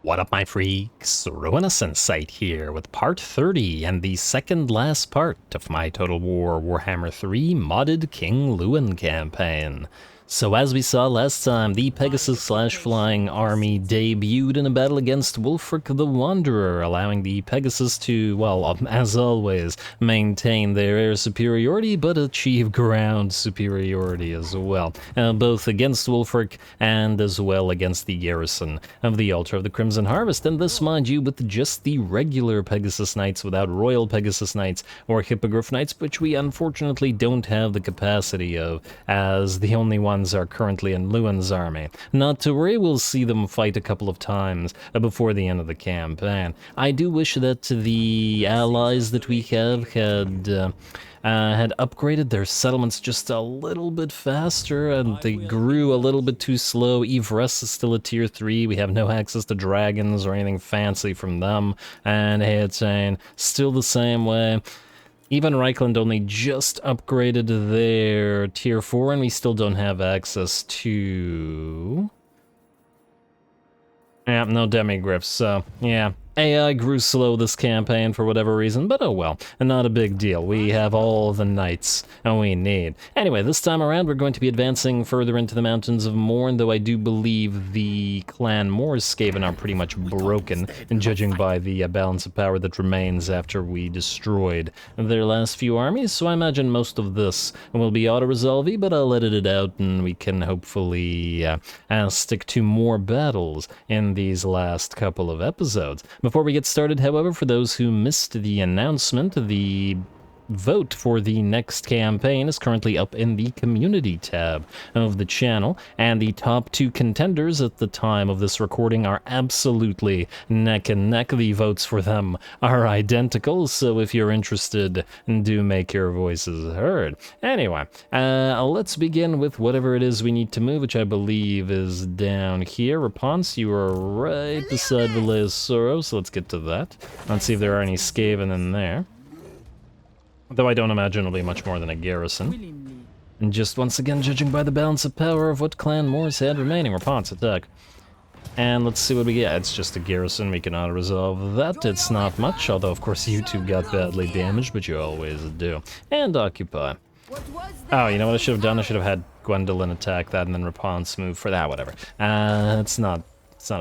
What up, my freaks? RuinouSinsight here with part 30 and the second last part of my Total War Warhammer 3 modded King Louen campaign. So as we saw last time, the Pegasus/Flying Army debuted in a battle against Wulfric the Wanderer, allowing the Pegasus to, well, as always, maintain their air superiority, but achieve ground superiority as well, both against Wulfric and as well against the garrison of the Altar of the Crimson Harvest, and this, mind you, with just the regular Pegasus Knights without Royal Pegasus Knights or Hippogriff Knights, which we unfortunately don't have the capacity of, as the only ones are currently in Louen's army. Not to worry, we'll see them fight a couple of times before the end of the campaign. I do wish that the allies that we have had upgraded their settlements just a little bit faster, and they grew a little bit too slow. Yvresse is still a tier 3, we have no access to dragons or anything fancy from them, and Haetain still the same way. Even Reichland only just upgraded their tier 4, and we still don't have access to... Yeah, no demigriffs, so yeah. AI grew slow this campaign for whatever reason, but oh well, not a big deal. We have all the knights we need. Anyway, this time around we're going to be advancing further into the mountains of Mourn, though I do believe the clan Moorscaven are pretty much broken, and judging by the balance of power that remains after we destroyed their last few armies, so I imagine most of this will be auto-resolve-y, but I'll edit it out and we can hopefully stick to more battles in these last couple of episodes. Before we get started, however, for those who missed the announcement, the vote for the next campaign is currently up in the community tab of the channel, and the top 2 contenders at the time of this recording are absolutely neck and neck. The votes for them are identical, so if you're interested, do make your voices heard. Anyway, let's begin with whatever it is we need to move, which I believe is down here. Rapunz, you are right beside Valea's Sorrow, so let's get to that. Let's see if there are any Skaven in there. Though I don't imagine it'll be much more than a garrison. And just once again, judging by the balance of power of what Clan Moors had remaining, Rapunz attack. And let's see what we get. It's just a garrison, we can auto-resolve that. It's not much, although of course you two got badly damaged, but you always do. And occupy. Oh, you know what I should have done? I should have had Gwendolyn attack that and then Rapunz move for that, whatever. It's not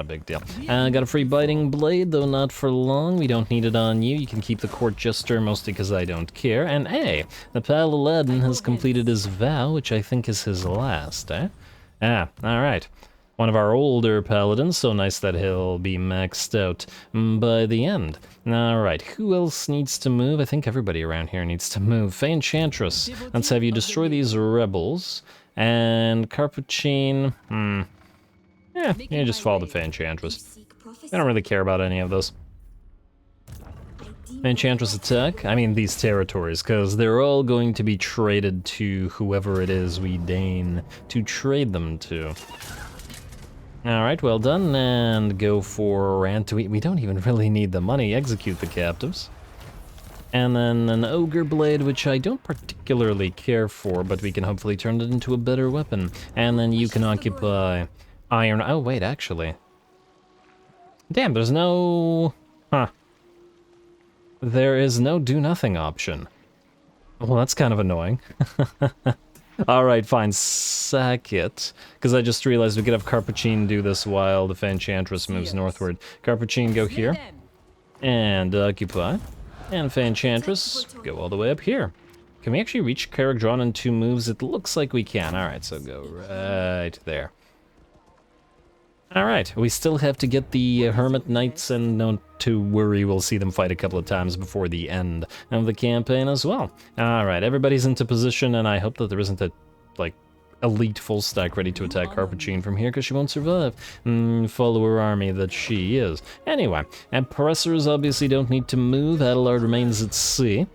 a big deal. Got a free biting blade, though not for long. We don't need it on you. You can keep the court jester, mostly because I don't care. And hey, the Paladin has completed his vow, which I think is his last, eh? Ah, alright. One of our older paladins, so nice that he'll be maxed out by the end. Alright, who else needs to move? I think everybody around here needs to move. Fey Enchantress, let's have you destroy these rebels. And Carpuccine, yeah, you just follow the Fey Enchantress. I don't really care about any of those. Enchantress attack, I mean these territories, because they're all going to be traded to whoever it is we deign to trade them to. Alright, well done, and go for we don't even really need the money. Execute the captives. And then an Ogre Blade, which I don't particularly care for, but we can hopefully turn it into a better weapon. And then you can occupy Iron... Oh, wait, actually. Damn, there's no... Huh. There is no do-nothing option. Well, that's kind of annoying. Alright, fine, sack it. Because I just realized we could have Carpuccine do this while the Fey Enchantress moves northward. Carpuccine, go here. And occupy. And Fey Enchantress, go all the way up here. Can we actually reach Caragdrawn in 2 moves? It looks like we can. Alright, so go right there. Alright, we still have to get the Hermit Knights, and don't to worry, we'll see them fight a couple of times before the end of the campaign as well. Alright, everybody's into position, and I hope that there isn't a, like, elite full stack ready to attack Carpuccine from here, because she won't survive. Follower army that she is. Anyway, Empressors obviously don't need to move. Adelard remains at sea.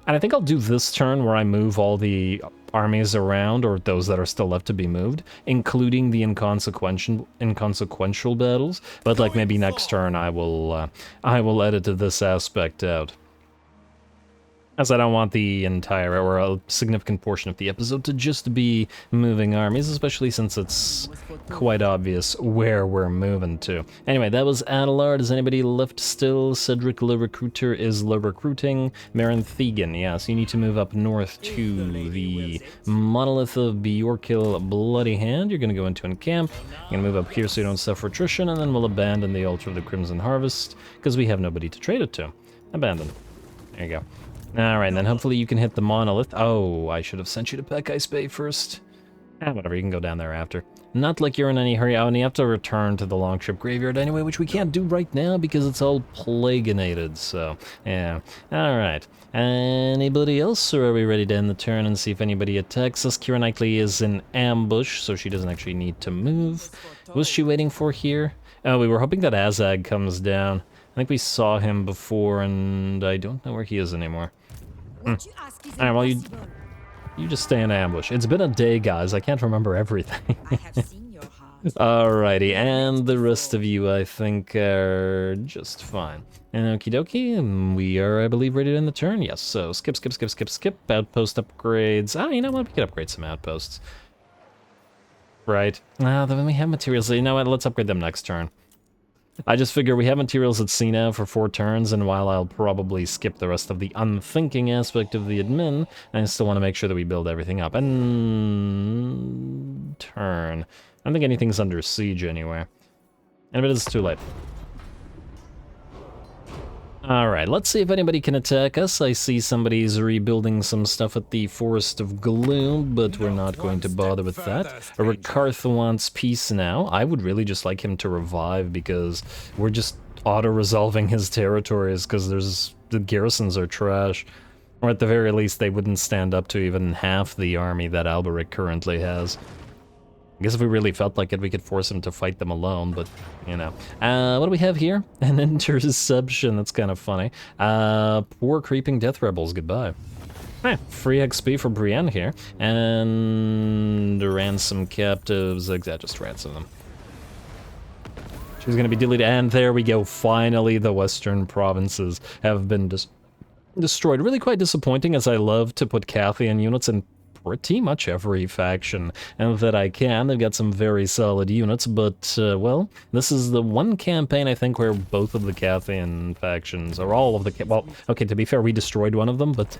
And I think I'll do this turn where I move all the armies around, or those that are still left to be moved, including the inconsequential battles, but like maybe next turn I will edit this aspect out. As I don't want the entire, or a significant portion of the episode to just be moving armies, especially since it's quite obvious where we're moving to. Anyway, that was Adelard. Is anybody left still? Cedric Le Recruiter is Le Recruiting. Marin Thegan, yeah, so you need to move up north to the Monolith of Bjorkil Bloody Hand. You're going to go into encamp. You're going to move up here so you don't suffer attrition, and then we'll abandon the Altar of the Crimson Harvest, because we have nobody to trade it to. Abandon. There you go. Alright, then hopefully you can hit the monolith. Oh, I should have sent you to Peck Ice Bay first. Whatever, you can go down there after. Not like you're in any hurry. Oh, and you have to return to the Longship Graveyard anyway, which we can't do right now because it's all plaginated, so, yeah. Alright. Anybody else, or are we ready to end the turn and see if anybody attacks us? Keira Knightley is in ambush, so she doesn't actually need to move. Was she waiting for here? Oh, we were hoping that Azag comes down. I think we saw him before, and I don't know where he is anymore. Alright, well, you just stay in ambush. It's been a day, guys. I can't remember everything. Alrighty, and the rest of you, I think, are just fine. And okie dokie, and we are, I believe, ready to end the turn. Yes, so skip. Outpost upgrades. Oh, you know what? We could upgrade some outposts. Right. Then we have materials. You know what? Let's upgrade them next turn. I just figure we have materials at sea now for 4 turns, and while I'll probably skip the rest of the unthinking aspect of the admin, I still want to make sure that we build everything up. And turn. I don't think anything's under siege anywhere. And if it is, too late. Alright, let's see if anybody can attack us. I see somebody's rebuilding some stuff at the Forest of Gloom, but we're not going to bother with that. Rikarth wants peace now. I would really just like him to revive, because we're just auto-resolving his territories, because the garrisons are trash. Or at the very least, they wouldn't stand up to even half the army that Alberic currently has. I guess if we really felt like it, we could force him to fight them alone, but, you know. What do we have here? An interception, that's kind of funny. Poor creeping death rebels, goodbye. Hey, free XP for Brienne here. And ransom captives, just ransom them. She's gonna be deleted, and there we go, finally the western provinces have been destroyed. Really quite disappointing, as I love to put Cathian units in pretty much every faction that I can. They've got some very solid units, but, well, this is the one campaign, I think, where both of the Cathian factions, or all of the... Well, okay, to be fair, we destroyed one of them, but...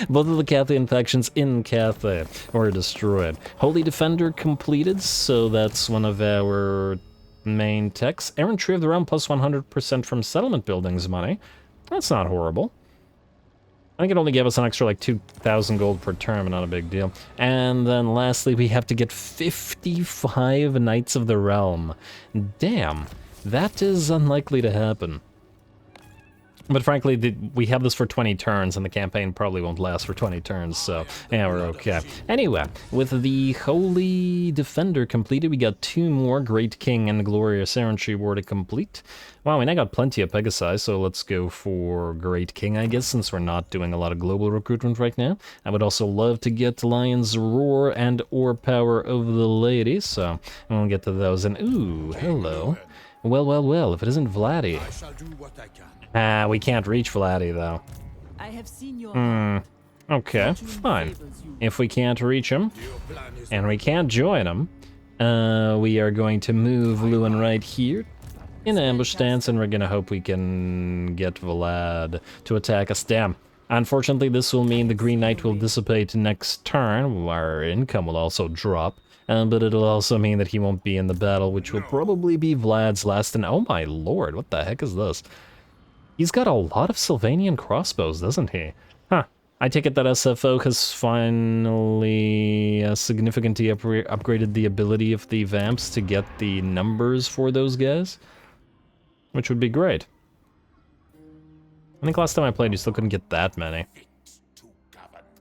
both of the Cathian factions in Cathay were destroyed. Holy Defender completed, so that's one of our main techs. Errantry of the Realm plus 100% from settlement buildings money. That's not horrible. I think it only gave us an extra, like, 2,000 gold per turn, but not a big deal. And then lastly, we have to get 55 Knights of the Realm. Damn, that is unlikely to happen. But frankly, we have this for 20 turns, and the campaign probably won't last for 20 turns, so yeah, we're okay. Anyway, with the Holy Defender completed, we got 2 more Great King and Glorious Errantry War to complete. Wow, we now got plenty of Pegasi, so let's go for Great King, I guess, since we're not doing a lot of global recruitment right now. I would also love to get Lion's Roar and or Power of the Lady, so we'll get to those. And ooh, hello. Well, if it isn't Vladdy. I shall do what I can. We can't reach Vladdy, though. I have seen your Okay, fine. If we can't reach him, and we can't join him, we are going to move Louen right here in ambush stance, and we're gonna hope we can get Vlad to attack us. Damn. Unfortunately, this will mean the Green Knight will dissipate next turn. Our income will also drop. But it'll also mean that he won't be in the battle, which will probably be Vlad's last. And oh my lord, what the heck is this? He's got a lot of Sylvanian crossbows, doesn't he? Huh. I take it that SFO has finally significantly upgraded the ability of the Vamps to get the numbers for those guys, which would be great. I think last time I played, you still couldn't get that many.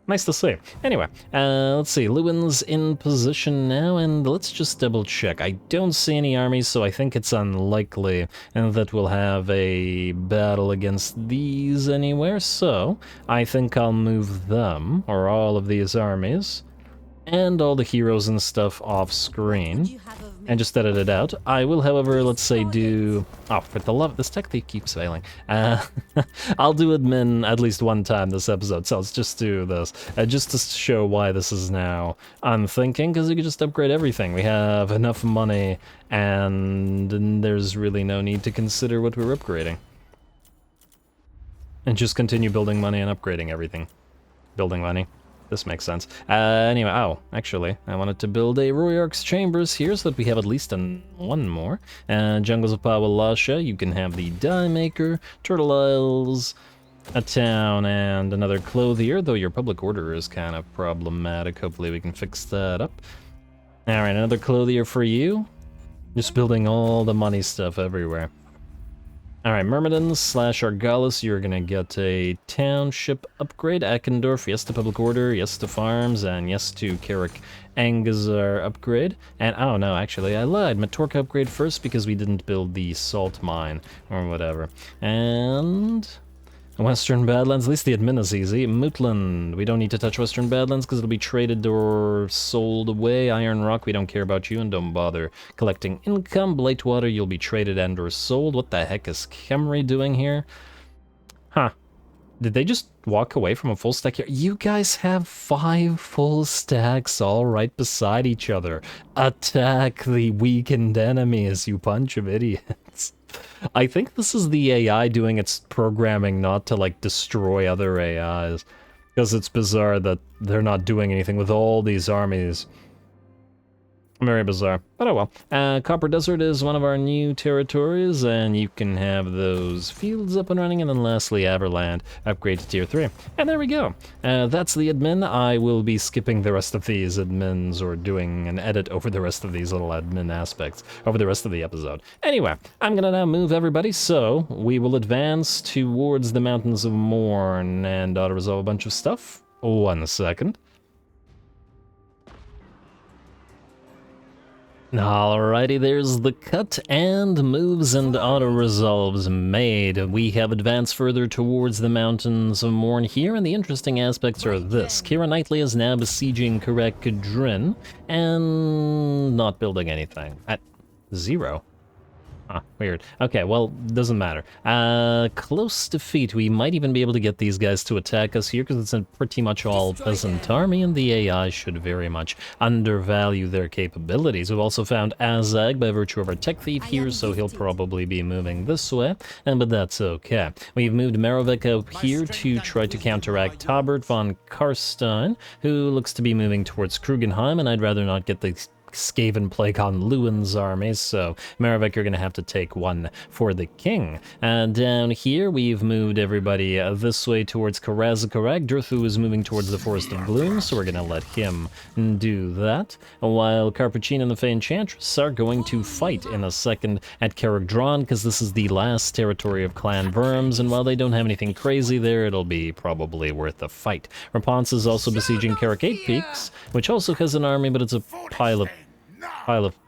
Nice to see. Anyway, let's see. Louen's in position now, and let's just double check. I don't see any armies, so I think it's unlikely that we'll have a battle against these anywhere, so I think I'll move them, or all of these armies. and all the heroes and stuff off screen. You have of me. And just edit it out. I will, however, let's say do... Oh, for the love... This tech thief keeps failing. I'll do admin at least one time this episode, so let's just do this. Just to show why this is now unthinking, because you can just upgrade everything. We have enough money, and there's really no need to consider what we're upgrading. And just continue building money and upgrading everything. Building money. This makes sense. Anyway, oh, actually, I wanted to build a Royarch's Chambers here so that we have at least one more. Jungles of Pawalasha, you can have the Dye Maker, Turtle Isles, a town, and another Clothier, though your public order is kind of problematic. Hopefully we can fix that up. Alright, another Clothier for you. Just building all the money stuff everywhere. Alright, Myrmidons / Argalis, you're gonna get a township upgrade. Akendorf, yes to public order, yes to farms, and yes to Carrick Angazar upgrade. And, oh no, actually I lied. Matorka upgrade first because we didn't build the salt mine, or whatever. And... Western Badlands, at least the admin is easy. Mootland, we don't need to touch Western Badlands because it'll be traded or sold away. Iron Rock, we don't care about you and don't bother collecting income. Blightwater, you'll be traded and or sold. What the heck is Khemri doing here? Huh. Did they just walk away from a full stack here? You guys have 5 full stacks all right beside each other. Attack the weakened enemies, you bunch of idiots. I think this is the AI doing its programming not to, like, destroy other AIs. Because it's bizarre that they're not doing anything with all these armies. Very bizarre, but oh well. Copper Desert is one of our new territories, and you can have those fields up and running, and then lastly, Averland, upgrade to Tier 3. And there we go. That's the admin. I will be skipping the rest of these admins, or doing an edit over the rest of these little admin aspects, over the rest of the episode. Anyway, I'm gonna now move everybody, so we will advance towards the Mountains of Mourn, and auto-resolve a bunch of stuff. 1 second. Alrighty, there's the cut and moves and auto-resolves made. We have advanced further towards the Mountains of Mourn here, and the interesting aspects are this. Kira Knightley is now besieging Karak and not building anything. At 0. Huh, weird. Okay, well, doesn't matter. Close defeat. We might even be able to get these guys to attack us here, because it's a pretty much all peasant army, and the AI should very much undervalue their capabilities. We've also found Azag by virtue of our tech thief here, so he'll probably be moving this way, but that's okay. We've moved Merovec up here to try to counteract Taubert von Karstein, who looks to be moving towards Krugenheim, and I'd rather not get the Skaven plague on Lewin's armies, so Merovec, you're going to have to take one for the king. And down here, we've moved everybody this way towards Karazakarak. Durthu is moving towards the Forest of Gloom, so we're going to let him do that. While Carpuccine and the Fey Enchantress are going to fight in a second at Carrick-Drawn, because this is the last territory of Clan Worms, and while they don't have anything crazy there, it'll be probably worth a fight. Rapunzel is also besieging Carrick 8 Peaks, which also has an army, but it's a pile of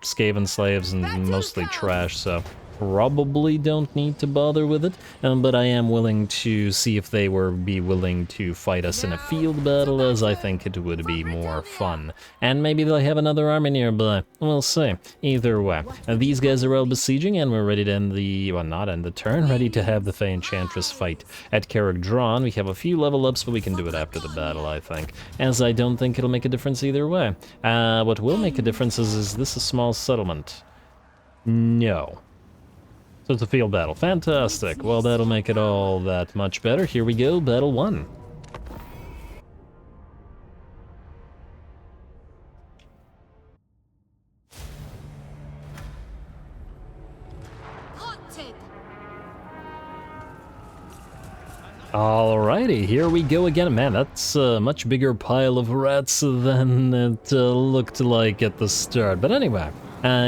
Skaven slaves and mostly trash, so probably don't need to bother with it, but I am willing to see if they be willing to fight us in a field battle, as I think it would be more fun. And maybe they'll have another army nearby. We'll see. Either way. These guys are all besieging, and we're ready to end the... well, not end the turn. Ready to have the Fey Enchantress fight at Carrick-Drawn. We have a few level ups, but we can do it after the battle, I think. As I don't think it'll make a difference either way. What will make a difference is this a small settlement? No. So it's a field battle. Fantastic. Well, that'll make it all that much better. Here we go, battle 1. Alrighty, here we go again. Man, that's a much bigger pile of rats than it looked like at the start. But anyway,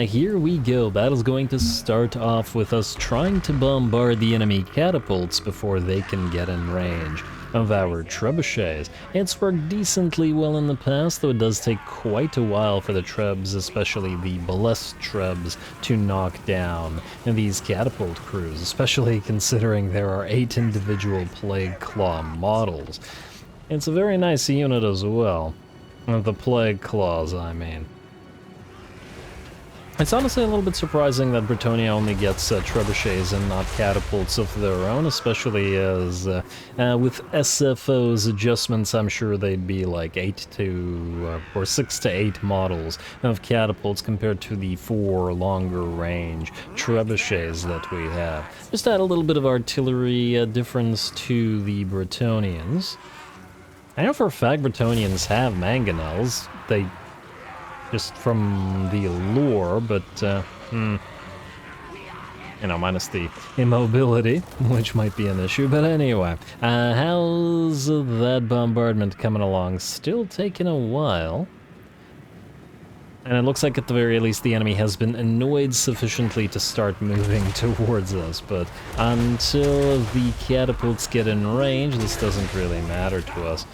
here we go. Battle's going to start off with us trying to bombard the enemy catapults before they can get in range of our trebuchets. It's worked decently well in the past, though it does take quite a while for the trebs, especially the blessed trebs, to knock down these catapult crews, especially considering there are 8 individual Plague Claw models. It's a very nice unit as well. The Plague Claws, I mean. It's honestly a little bit surprising that Bretonnia only gets trebuchets and not catapults of their own, especially as with SFO's adjustments, I'm sure they'd be like 6 to 8 models of catapults compared to the 4 longer range trebuchets that we have. Just add a little bit of artillery difference to the Bretonians. I know for a fact Bretonians have mangonels. They just from the lore, but, you know, minus the immobility, which might be an issue. But anyway, how's that bombardment coming along? Still taking a while. And it looks like at the very least the enemy has been annoyed sufficiently to start moving towards us, but until the catapults get in range, this doesn't really matter to us.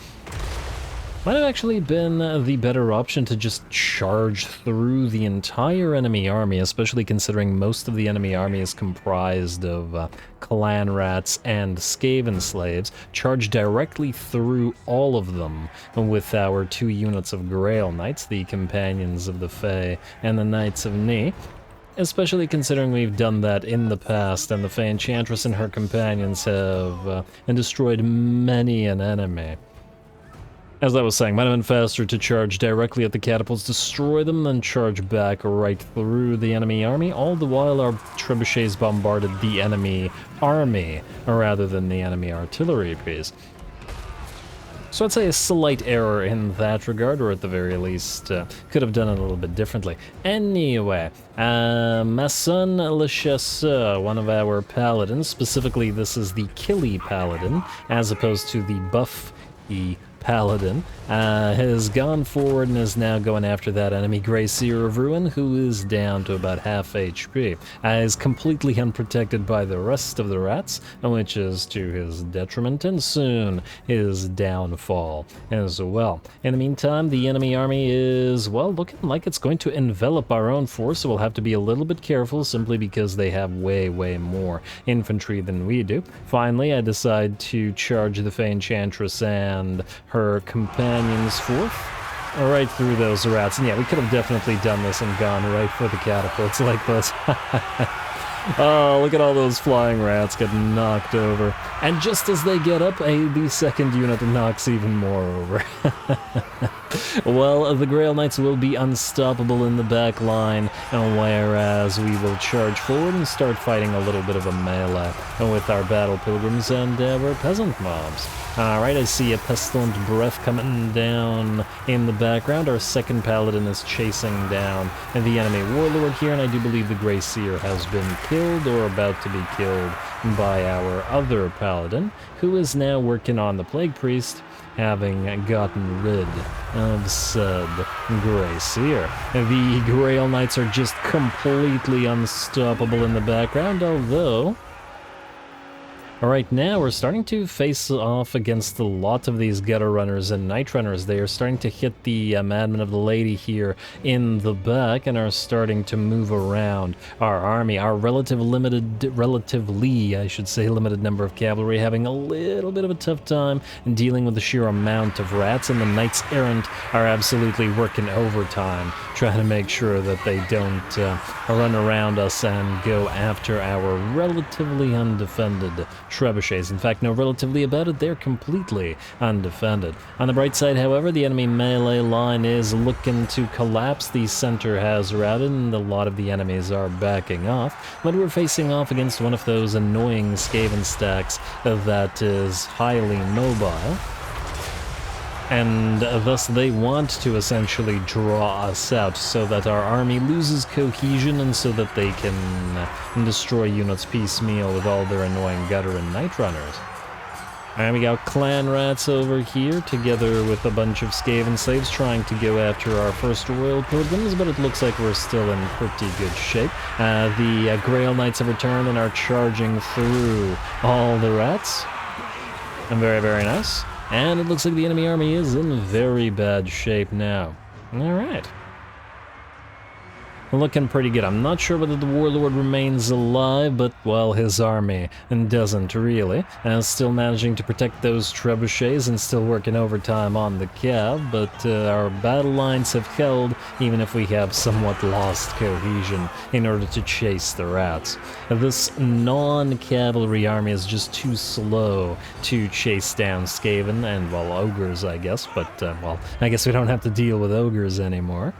Might have actually been the better option to just charge through the entire enemy army, especially considering most of the enemy army is comprised of clan rats and Skaven slaves. Charge directly through all of them with our 2 units of Grail Knights, the Companions of the Fae and the Knights of Ni. Especially considering we've done that in the past, and the Fae Enchantress and her companions have destroyed many an enemy. As I was saying, might have been faster to charge directly at the catapults, destroy them, then charge back right through the enemy army, all the while our trebuchets bombarded the enemy army, rather than the enemy artillery piece. So I'd say a slight error in that regard, or at the very least, could have done it a little bit differently. Anyway, Masson Le Chasseur, one of our paladins, specifically this is the Killy Paladin, as opposed to the Buff-y Paladin, has gone forward and is now going after that enemy Grey Seer of Ruin, who is down to about half HP. Is completely unprotected by the rest of the rats, which is to his detriment, and soon his downfall as well. In the meantime, the enemy army is, well, looking like it's going to envelop our own force, so we'll have to be a little bit careful, simply because they have way more infantry than we do. Finally, I decide to charge the Fae Enchantress and her companions forth, right through those rats. And yeah, we could have definitely done this and gone right for the catapults like this. Oh, look at all those flying rats get knocked over. And just as they get up, the second unit knocks even more over. Well, the Grail Knights will be unstoppable in the back line, whereas we will charge forward and start fighting a little bit of a melee with our battle pilgrims and our peasant mobs. Alright, I see a pestilent breath coming down in the background. Our second paladin is chasing down the enemy warlord here, and I do believe the Grey Seer has been killed or about to be killed by our other paladin, who is now working on the Plague Priest, having gotten rid of said Grey Seer. The Grail Knights are just completely unstoppable in the background, although right now we're starting to face off against a lot of these gutter runners and night runners. They are starting to hit the Madman of the Lady here in the back and are starting to move around our army. Our relatively limited number of cavalry having a little bit of a tough time in dealing with the sheer amount of rats, and the Knights Errant are absolutely working overtime trying to make sure that they don't run around us and go after our relatively undefended trebuchets. In fact, no relatively about it, they're completely undefended. On the bright side, however, the enemy melee line is looking to collapse. The center has routed and a lot of the enemies are backing off, but we're facing off against one of those annoying Skaven stacks that is highly mobile, and thus they want to essentially draw us out so that our army loses cohesion and so that they can destroy units piecemeal with all their annoying gutter and night runners. And we got clan rats over here together with a bunch of Skaven slaves trying to go after our first royal pilgrims, but it looks like we're still in pretty good shape. The Grail Knights have returned and are charging through all the rats. And very nice. And it looks like the enemy army is in very bad shape now. Alright. looking pretty good. I'm not sure whether the warlord remains alive, but, well, his army doesn't really. And still managing to protect those trebuchets and still working overtime on the cav, but our battle lines have held, even if we have somewhat lost cohesion in order to chase the rats. This non-cavalry army is just too slow to chase down Skaven and, well, ogres, I guess, but, well, I guess we don't have to deal with ogres anymore.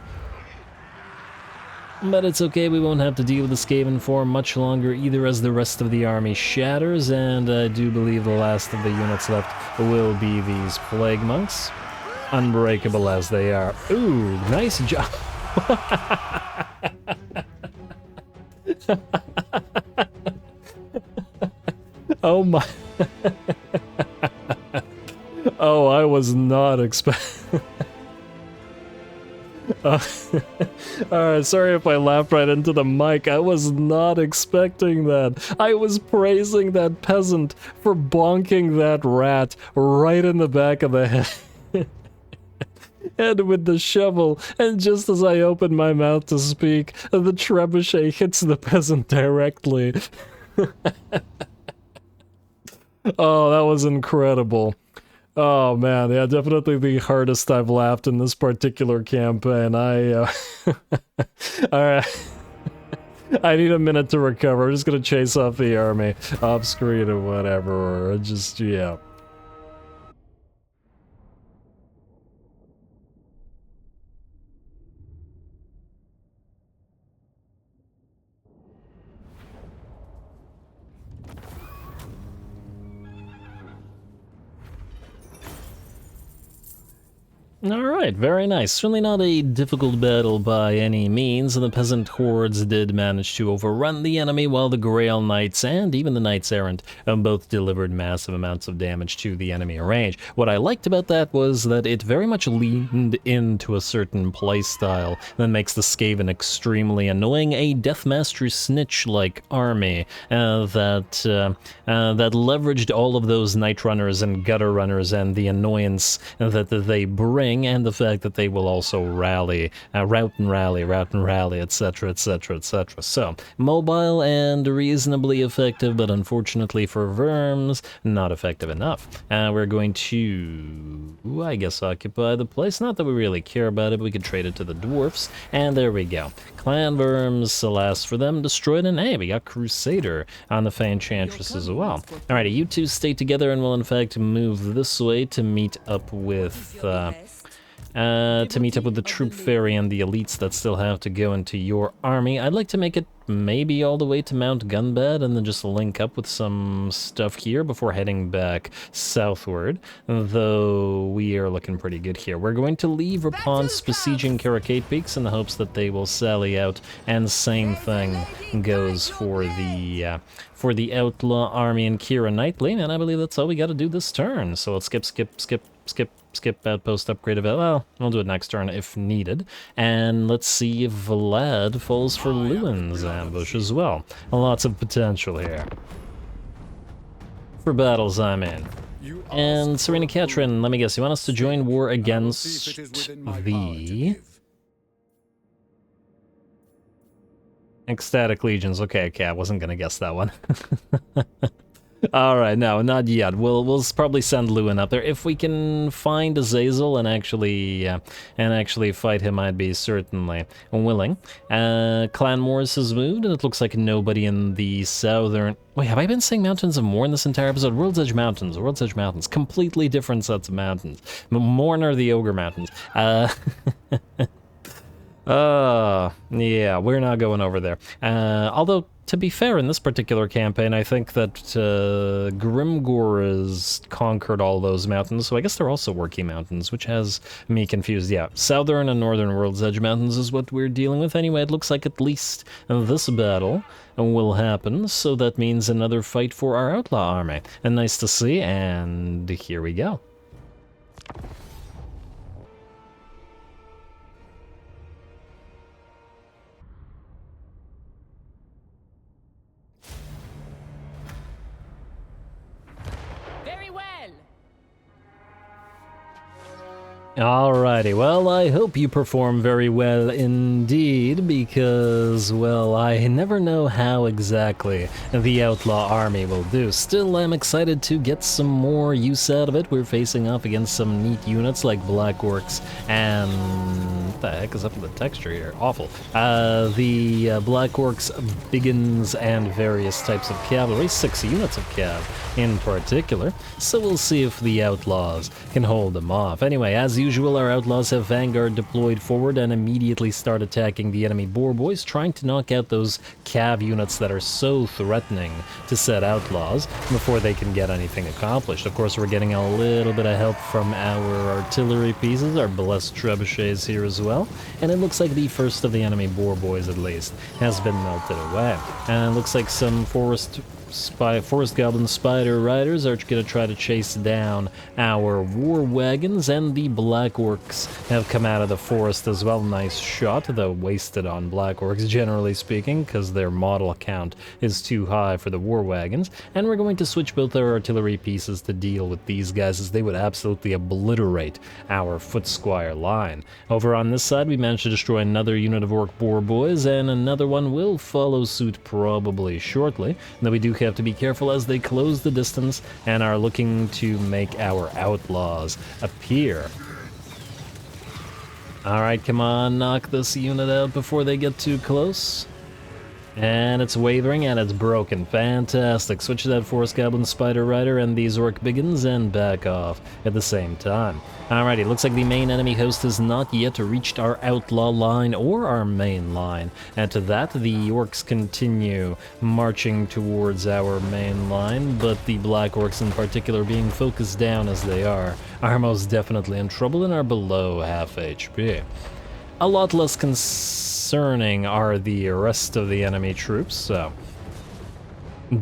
But it's okay, we won't have to deal with the Skaven for much longer either, as the rest of the army shatters, and I do believe the last of the units left will be these Plague Monks. Unbreakable as they are. Ooh, nice job! Oh my... Oh, I was not expecting... Alright, sorry if I laughed right into the mic. I was not expecting that. I was praising that peasant for bonking that rat right in the back of the head. And with the shovel, and just as I open my mouth to speak, the trebuchet hits the peasant directly. Oh, that was incredible. Oh man, yeah, definitely the hardest I've laughed in this particular campaign. Alright. I need a minute to recover. I'm just gonna chase off the army off screen or whatever, or just, yeah. Alright, very nice. Certainly not a difficult battle by any means, and the peasant hordes did manage to overrun the enemy, while the Grail Knights and even the Knights Errant both delivered massive amounts of damage to the enemy range. What I liked about that was that it very much leaned into a certain playstyle that makes the Skaven extremely annoying, a Deathmaster Snitch-like army that leveraged all of those Night Runners and Gutter Runners and the annoyance that they bring, and the fact that they will also rally, route and rally, etc, etc, etc. So, mobile and reasonably effective, but unfortunately for Verms, not effective enough. We're going to, I guess, occupy the place. Not that we really care about it, but we could trade it to the dwarfs, and there we go. Clan Verms, alas for them, destroyed, and hey, we got Crusader on the Enchantress as well. Alrighty, you two stay together and will in fact move this way to meet up with the troop ferry and the elites that still have to go into your army. I'd like to make it maybe all the way to Mount Gunbad and then just link up with some stuff here before heading back southward, though we are looking pretty good here. We're going to leave Raponce besieging Carade Peaks in the hopes that they will sally out, and same thing goes for the Outlaw army and Kira Knightley, and I believe that's all we got to do this turn. So let's skip outpost upgrade event. Well, we'll do it next turn if needed. And let's see if Vlad falls for Lewin's ambush as well. Lots of potential here for battles I'm in. And Serena Katrin, let me guess, you want us to join war against the Ecstatic Legions. Okay, I wasn't gonna guess that one. Alright, no, not yet. We'll probably send Louen up there. If we can find Azazel and actually fight him, I'd be certainly willing. Clan Morris has moved, and it looks like nobody in the southern... Wait, have I been saying Mountains of Mourn this entire episode? World's Edge Mountains, World's Edge Mountains. Completely different sets of mountains. Mourn are the Ogre Mountains. Yeah, we're not going over there. Although, to be fair, in this particular campaign, I think that Grimgor has conquered all those mountains, so I guess they're also Worky Mountains, which has me confused. Yeah, Southern and Northern World's Edge Mountains is what we're dealing with. Anyway, it looks like at least this battle will happen, so that means another fight for our Outlaw army. And nice to see, and here we go. Alrighty, well, I hope you perform very well indeed, because, well, I never know how exactly the Outlaw army will do. Still, I'm excited to get some more use out of it. We're facing off against some neat units like Black Orcs and... what the heck is up with the texture here? Awful. The Black Orcs, Biggins, and various types of cavalry, 6 units of cav in particular, so we'll see if the Outlaws can hold them off. Anyway, as usual, our Outlaws have Vanguard deployed forward and immediately start attacking the enemy Boar Boys, trying to knock out those cav units that are so threatening to said Outlaws before they can get anything accomplished. Of course, we're getting a little bit of help from our artillery pieces, our blessed trebuchets here as well, and it looks like the first of the enemy Boar Boys, at least, has been melted away. And it looks like some forest goblin spider riders are going to try to chase down our war wagons, and the Black Orcs have come out of the forest as well. Nice shot, though wasted on Black Orcs, generally speaking, because their model count is too high for the war wagons. And we're going to switch both our artillery pieces to deal with these guys, as they would absolutely obliterate our foot squire line. Over on this side, we managed to destroy another unit of Orc Boar Boys, and another one will follow suit probably shortly, though we do have to be careful as they close the distance and are looking to make our Outlaws appear. Alright, come on, knock this unit out before they get too close. And it's wavering and it's broken. Fantastic. Switch to that Forest Goblin Spider Rider and these Orc Biggins and back off at the same time. Alrighty, looks like the main enemy host has not yet reached our Outlaw line or our main line. And to that, the Orcs continue marching towards our main line, but the Black Orcs in particular, being focused down as they are most definitely in trouble and are below half HP. A lot less concerning are the rest of the enemy troops, so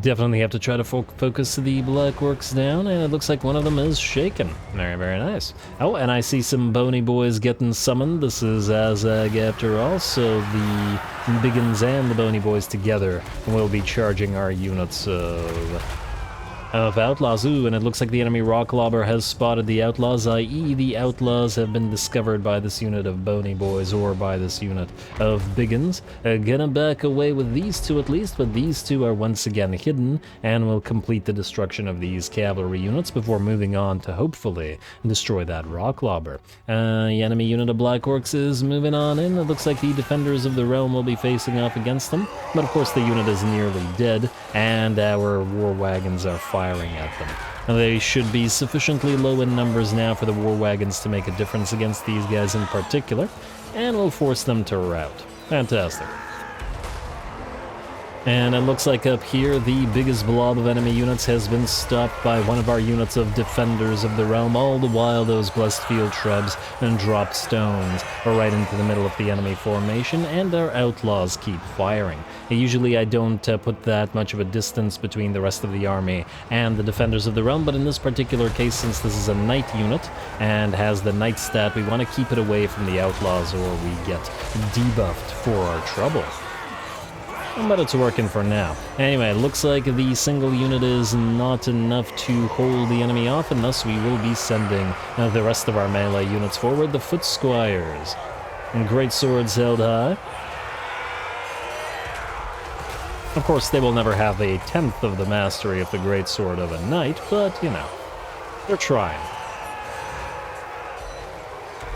definitely have to try to focus the Black Orcs down, and it looks like one of them is shaken. Very, very nice. Oh, and I see some bony boys getting summoned. This is Azag after all, so the Biggins and the bony boys together will be charging our units of Outlaws. Ooh, and it looks like the enemy Rocklobber has spotted the Outlaws, i.e. the Outlaws have been discovered by this unit of Bony Boys or by this unit of Biggins. Gonna back away with these two at least, but these two are once again hidden and will complete the destruction of these cavalry units before moving on to hopefully destroy that Rocklobber. The enemy unit of Black Orcs is moving on in. It looks like the Defenders of the Realm will be facing off against them, but of course the unit is nearly dead, and our war wagons are firing at them. They should be sufficiently low in numbers now for the war wagons to make a difference against these guys in particular, and will force them to rout. Fantastic. And it looks like up here, the biggest blob of enemy units has been stopped by one of our units of Defenders of the Realm. All the while, those blessed field trebs and drop stones are right into the middle of the enemy formation, and our Outlaws keep firing. Usually I don't put that much of a distance between the rest of the army and the Defenders of the Realm, but in this particular case, since this is a Knight unit and has the Knight stat, we want to keep it away from the Outlaws or we get debuffed for our trouble. But it's working for now. Anyway, it looks like the single unit is not enough to hold the enemy off, and thus we will be sending the rest of our melee units forward. The Foot Squires. And great swords held high. Of course, they will never have a tenth of the mastery of the great sword of a knight, but, you know, they're trying.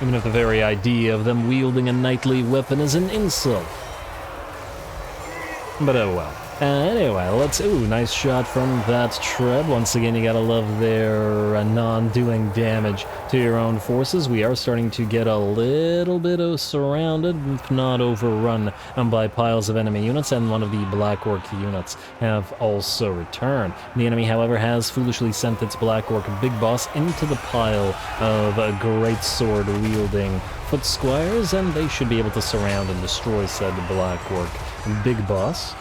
Even if the very idea of them wielding a knightly weapon is an insult. But oh well. Anyway, let's... Ooh, nice shot from that Treb. Once again, you gotta love their non-doing damage to your own forces. We are starting to get a little bit surrounded, if not overrun, by piles of enemy units, and one of the Black Orc units have also returned. The enemy, however, has foolishly sent its Black Orc Big Boss into the pile of great sword-wielding Foot Squires, and they should be able to surround and destroy said Black Orc Big Boss.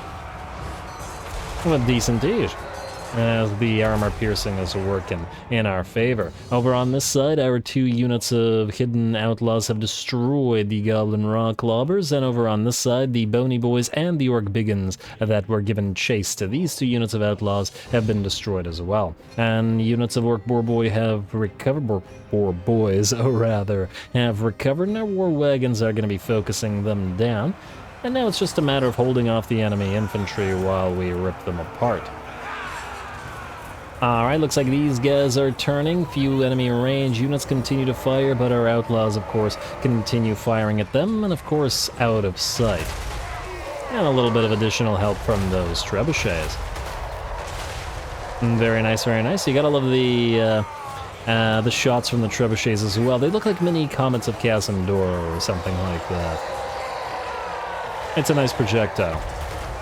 What a decent age. as the armor piercing is working in our favor. Over on this side, our 2 units of hidden outlaws have destroyed the goblin rock clobbers, and over on this side, the bony boys and the orc biggins that were given chase to these 2 units of outlaws have been destroyed as well. And units of orc boar boy have recovered, boar boys, rather, have recovered, and our war wagons are going to be focusing them down. And now it's just a matter of holding off the enemy infantry while we rip them apart. Alright, looks like these guys are turning. Few enemy range units continue to fire, but our outlaws, of course, continue firing at them, and of course, out of sight. And a little bit of additional help from those trebuchets. Very nice, very nice. You gotta love the shots from the trebuchets as well. They look like mini comets of Casimdor or something like that. It's a nice projectile.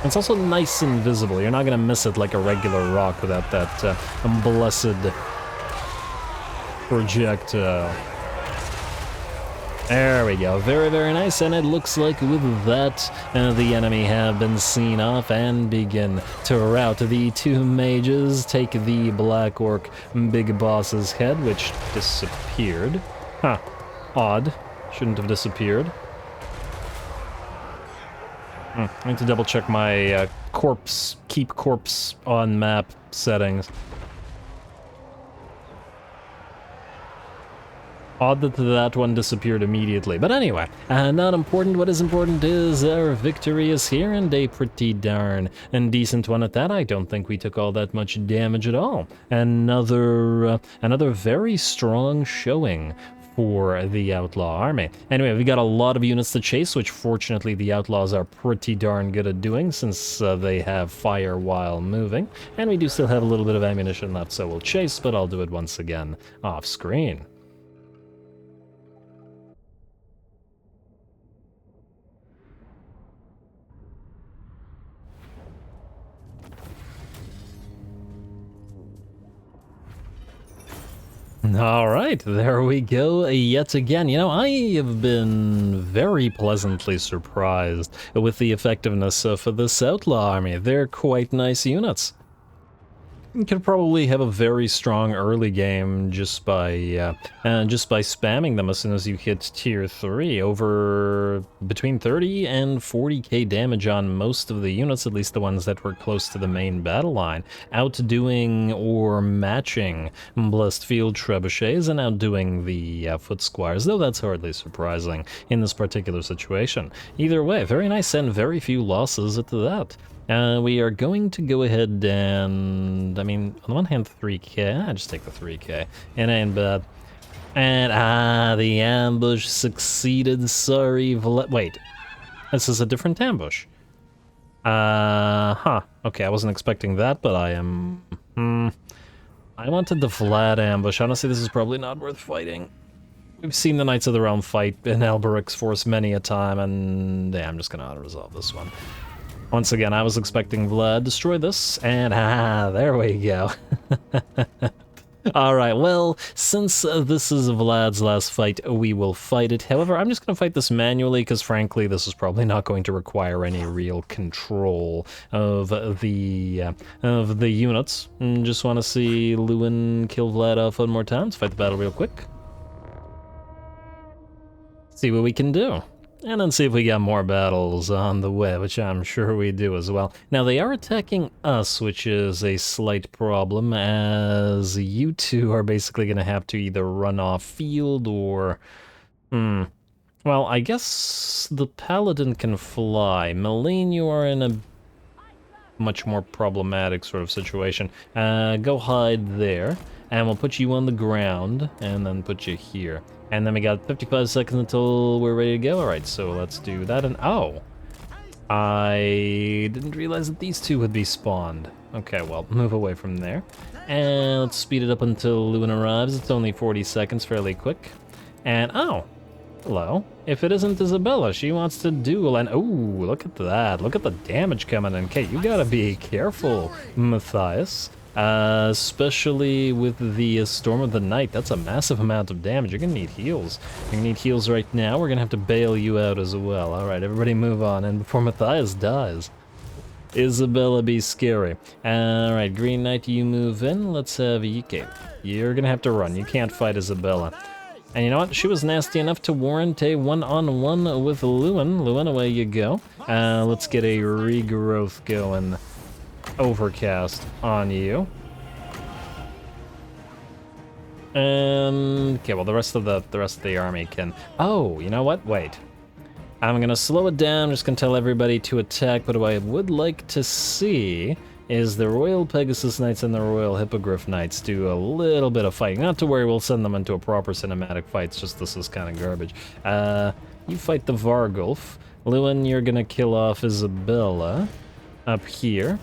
It's also nice and visible. You're not going to miss it like a regular rock without that blessed projectile. There we go. Very, very nice. And it looks like with that, the enemy have been seen off and begin to rout. The 2 mages take the Black Orc Big Boss's head, which disappeared. Huh. Odd. Shouldn't have disappeared. I need to double check my keep corpse on map settings. Odd that that one disappeared immediately, but anyway, not important. What is important is our victory is here, and a pretty darn and decent one at that. I don't think we took all that much damage at all. Another very strong showing for the Outlaw army. Anyway, we got a lot of units to chase, which fortunately the Outlaws are pretty darn good at doing since they have fire while moving. And we do still have a little bit of ammunition left, so we'll chase, but I'll do it once again off screen. Alright, there we go yet again. You know, I have been very pleasantly surprised with the effectiveness of this Outlaw army. They're quite nice units. You could probably have a very strong early game just by spamming them as soon as you hit tier 3. Over between 30 and 40k damage on most of the units, at least the ones that were close to the main battle line, outdoing or matching Blessed Field Trebuchets and outdoing the Foot Squires, though that's hardly surprising in this particular situation. Either way, very nice and very few losses at that. We are going to go ahead and, I mean, on the one hand, 3k, I just take the 3k, it ain't bad. And, the ambush succeeded, sorry, wait, this is a different ambush. Okay, I wasn't expecting that, but I am, I wanted the Vlad ambush. Honestly, this is probably not worth fighting. We've seen the Knights of the Realm fight in Alberic's force many a time, and yeah, I'm just gonna auto-resolve this one. Once again, I was expecting Vlad. Destroy this, and there we go. Alright, well, since this is Vlad's last fight, we will fight it. However, I'm just going to fight this manually, because frankly, this is probably not going to require any real control of the units. Just want to see Louen kill Vlad off one more time. Let's fight the battle real quick. See what we can do. And then see if we got more battles on the way, which I'm sure we do as well. Now, they are attacking us, which is a slight problem, as you two are basically going to have to either run off field or... Well, I guess the Paladin can fly. Malene, you are in a much more problematic sort of situation. Go hide there, and we'll put you on the ground, and then put you here. And then we got 55 seconds until we're ready to go. Alright, so let's do that. And oh! I didn't realize that these two would be spawned. Okay, well, move away from there. And let's speed it up until Louen arrives. It's only 40 seconds, fairly quick. And oh! Hello. If it isn't Isabella, she wants to duel. And oh, look at that. Look at the damage coming in. Okay, you gotta be careful, Matthias. Especially with the Storm of the Night. That's a massive amount of damage. You're gonna need heals. You're gonna need heals right now. We're gonna have to bail you out as well. Alright, everybody move on, and before Matthias dies. Isabella be scary. Alright, Green Knight, you move in. Let's have Yike. You're gonna have to run. You can't fight Isabella. And you know what? She was nasty enough to warrant a one-on-one with Louen. Louen, away you go. Let's get a regrowth going. Overcast on you. Okay, well the rest of the army can. Oh, you know what? Wait. I'm gonna slow it down. I'm just gonna tell everybody to attack. But what I would like to see is the Royal Pegasus Knights and the Royal Hippogriff Knights do a little bit of fighting. Not to worry, we'll send them into a proper cinematic fight. It's just this is kind of garbage. You fight the Vargulf. Louen, you're gonna kill off Isabella up here.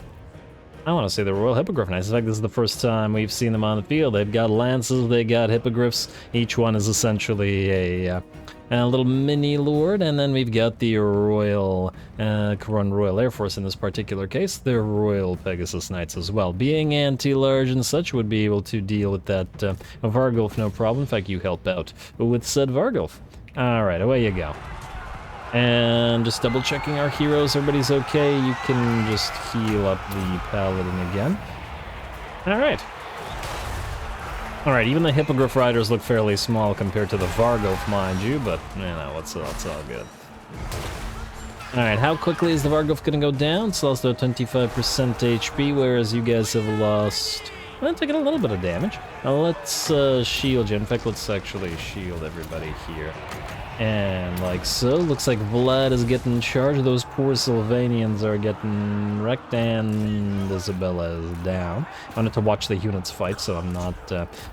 I want to say the Royal Hippogriff Knights. In fact, this is the first time we've seen them on the field. They've got lances, they got hippogriffs. Each one is essentially a little mini lord, and then we've got the Royal Couronne Royal Air Force in this particular case. They're Royal Pegasus Knights as well. Being anti-large and such would be able to deal with that Vargulf no problem. In fact, you help out with said Vargulf. Alright, away you go. And just double checking our heroes, everybody's okay. You can just heal up the paladin again. Alright. Alright, even the Hippogriff Riders look fairly small compared to the Vargulf, mind you, but, you know, it's all good. Alright, how quickly is the Vargulf gonna go down? It's lost about 25% HP, whereas you guys have lost... Well, taking a little bit of damage. Now let's shield you. In fact, let's actually shield everybody here. And like so, looks like Vlad is getting charged. Those poor Sylvanians are getting wrecked, and Isabella is down. I wanted to watch the units fight, so I'm not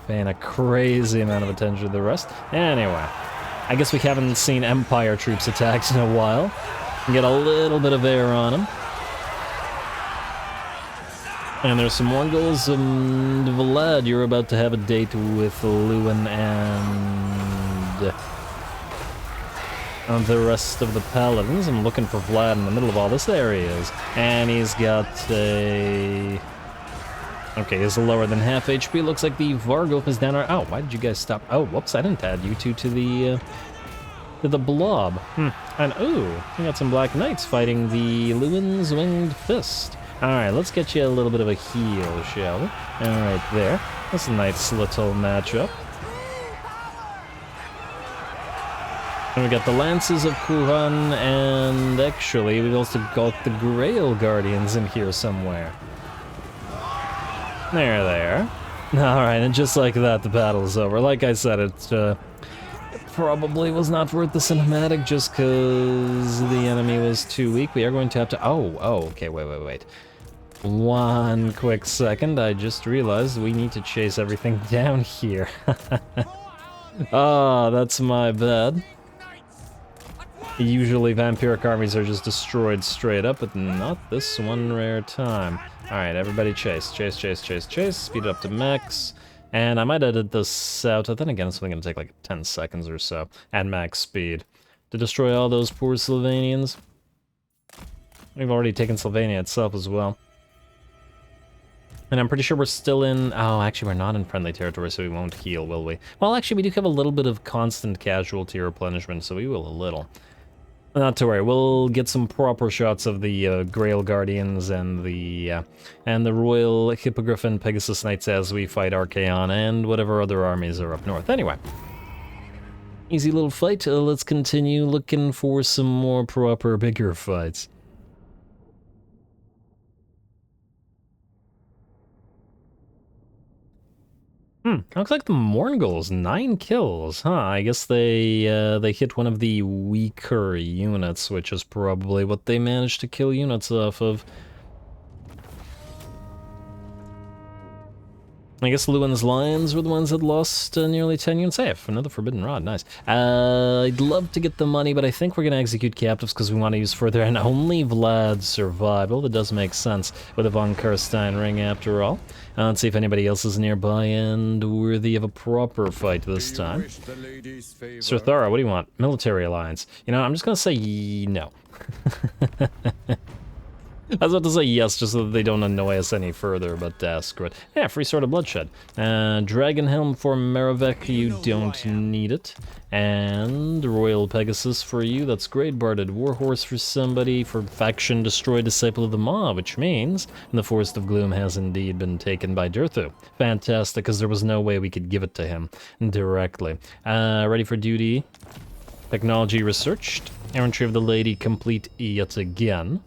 paying a crazy amount of attention to the rest. Anyway, I guess we haven't seen Empire troops attacked in a while. Get a little bit of air on them. And there's some Mongols. Vlad, you're about to have a date with Louen and the rest of the paladins. I'm looking for Vlad in the middle of all this. There he is. And he's got a... Okay, he's lower than half HP. Looks like the Vargulf is down our... Oh, why did you guys stop? Oh, whoops, I didn't add you two to the blob. And ooh, we got some Black Knights fighting the Loun's Winged Fist. Alright, let's get you a little bit of a heal, shall we? Alright, there. That's a nice little matchup. And we got the Lances of Couronne, and actually we've also got the Grail Guardians in here somewhere. There they are. Alright, and just like that, the battle is over. Like I said, it probably was not worth the cinematic just because the enemy was too weak. We are going to have to... Oh, okay, wait. One quick second, I just realized we need to chase everything down here. Ah, that's my bad. Usually vampiric armies are just destroyed straight up, but not this one rare time. Alright, everybody chase, speed it up to max. And I might edit this out, but then again it's only going to take like 10 seconds or so at max speed to destroy all those poor Sylvanians. We've already taken Sylvania itself as well. And I'm pretty sure we're still in... Oh, actually we're not in friendly territory, so we won't heal, will we? Well, actually we do have a little bit of constant casualty replenishment, so we will a little. Not to worry, we'll get some proper shots of the Grail Guardians and the Royal Hippogriff and Pegasus Knights as we fight Archaon and whatever other armies are up north. Anyway, easy little fight. Let's continue looking for some more proper, bigger fights. Looks like the Mourn 9 kills, huh? I guess they hit one of the weaker units, which is probably what they managed to kill units off of. I guess Loun's Lions were the ones that lost nearly 10 units. Hey, another Forbidden Rod, nice. I'd love to get the money, but I think we're going to execute captives because we want to use further, and only Vlad survived. Well, that does make sense with a Von Karstein ring after all. Let's see if anybody else is nearby and worthy of a proper fight this time. Sir Thara, what do you want? Military alliance. You know, I'm just going to say no. I was about to say yes, just so that they don't annoy us any further, but screw it. Yeah, free Sword of Bloodshed. Dragon Helm for Meravec, you don't need it. And Royal Pegasus for you, that's great. Barded Warhorse for somebody, for Faction Destroy Disciple of the Maw, which means the Forest of Gloom has indeed been taken by Durthu. Fantastic, because there was no way we could give it to him directly. Ready for duty. Technology researched. Errantry of the Lady complete yet again.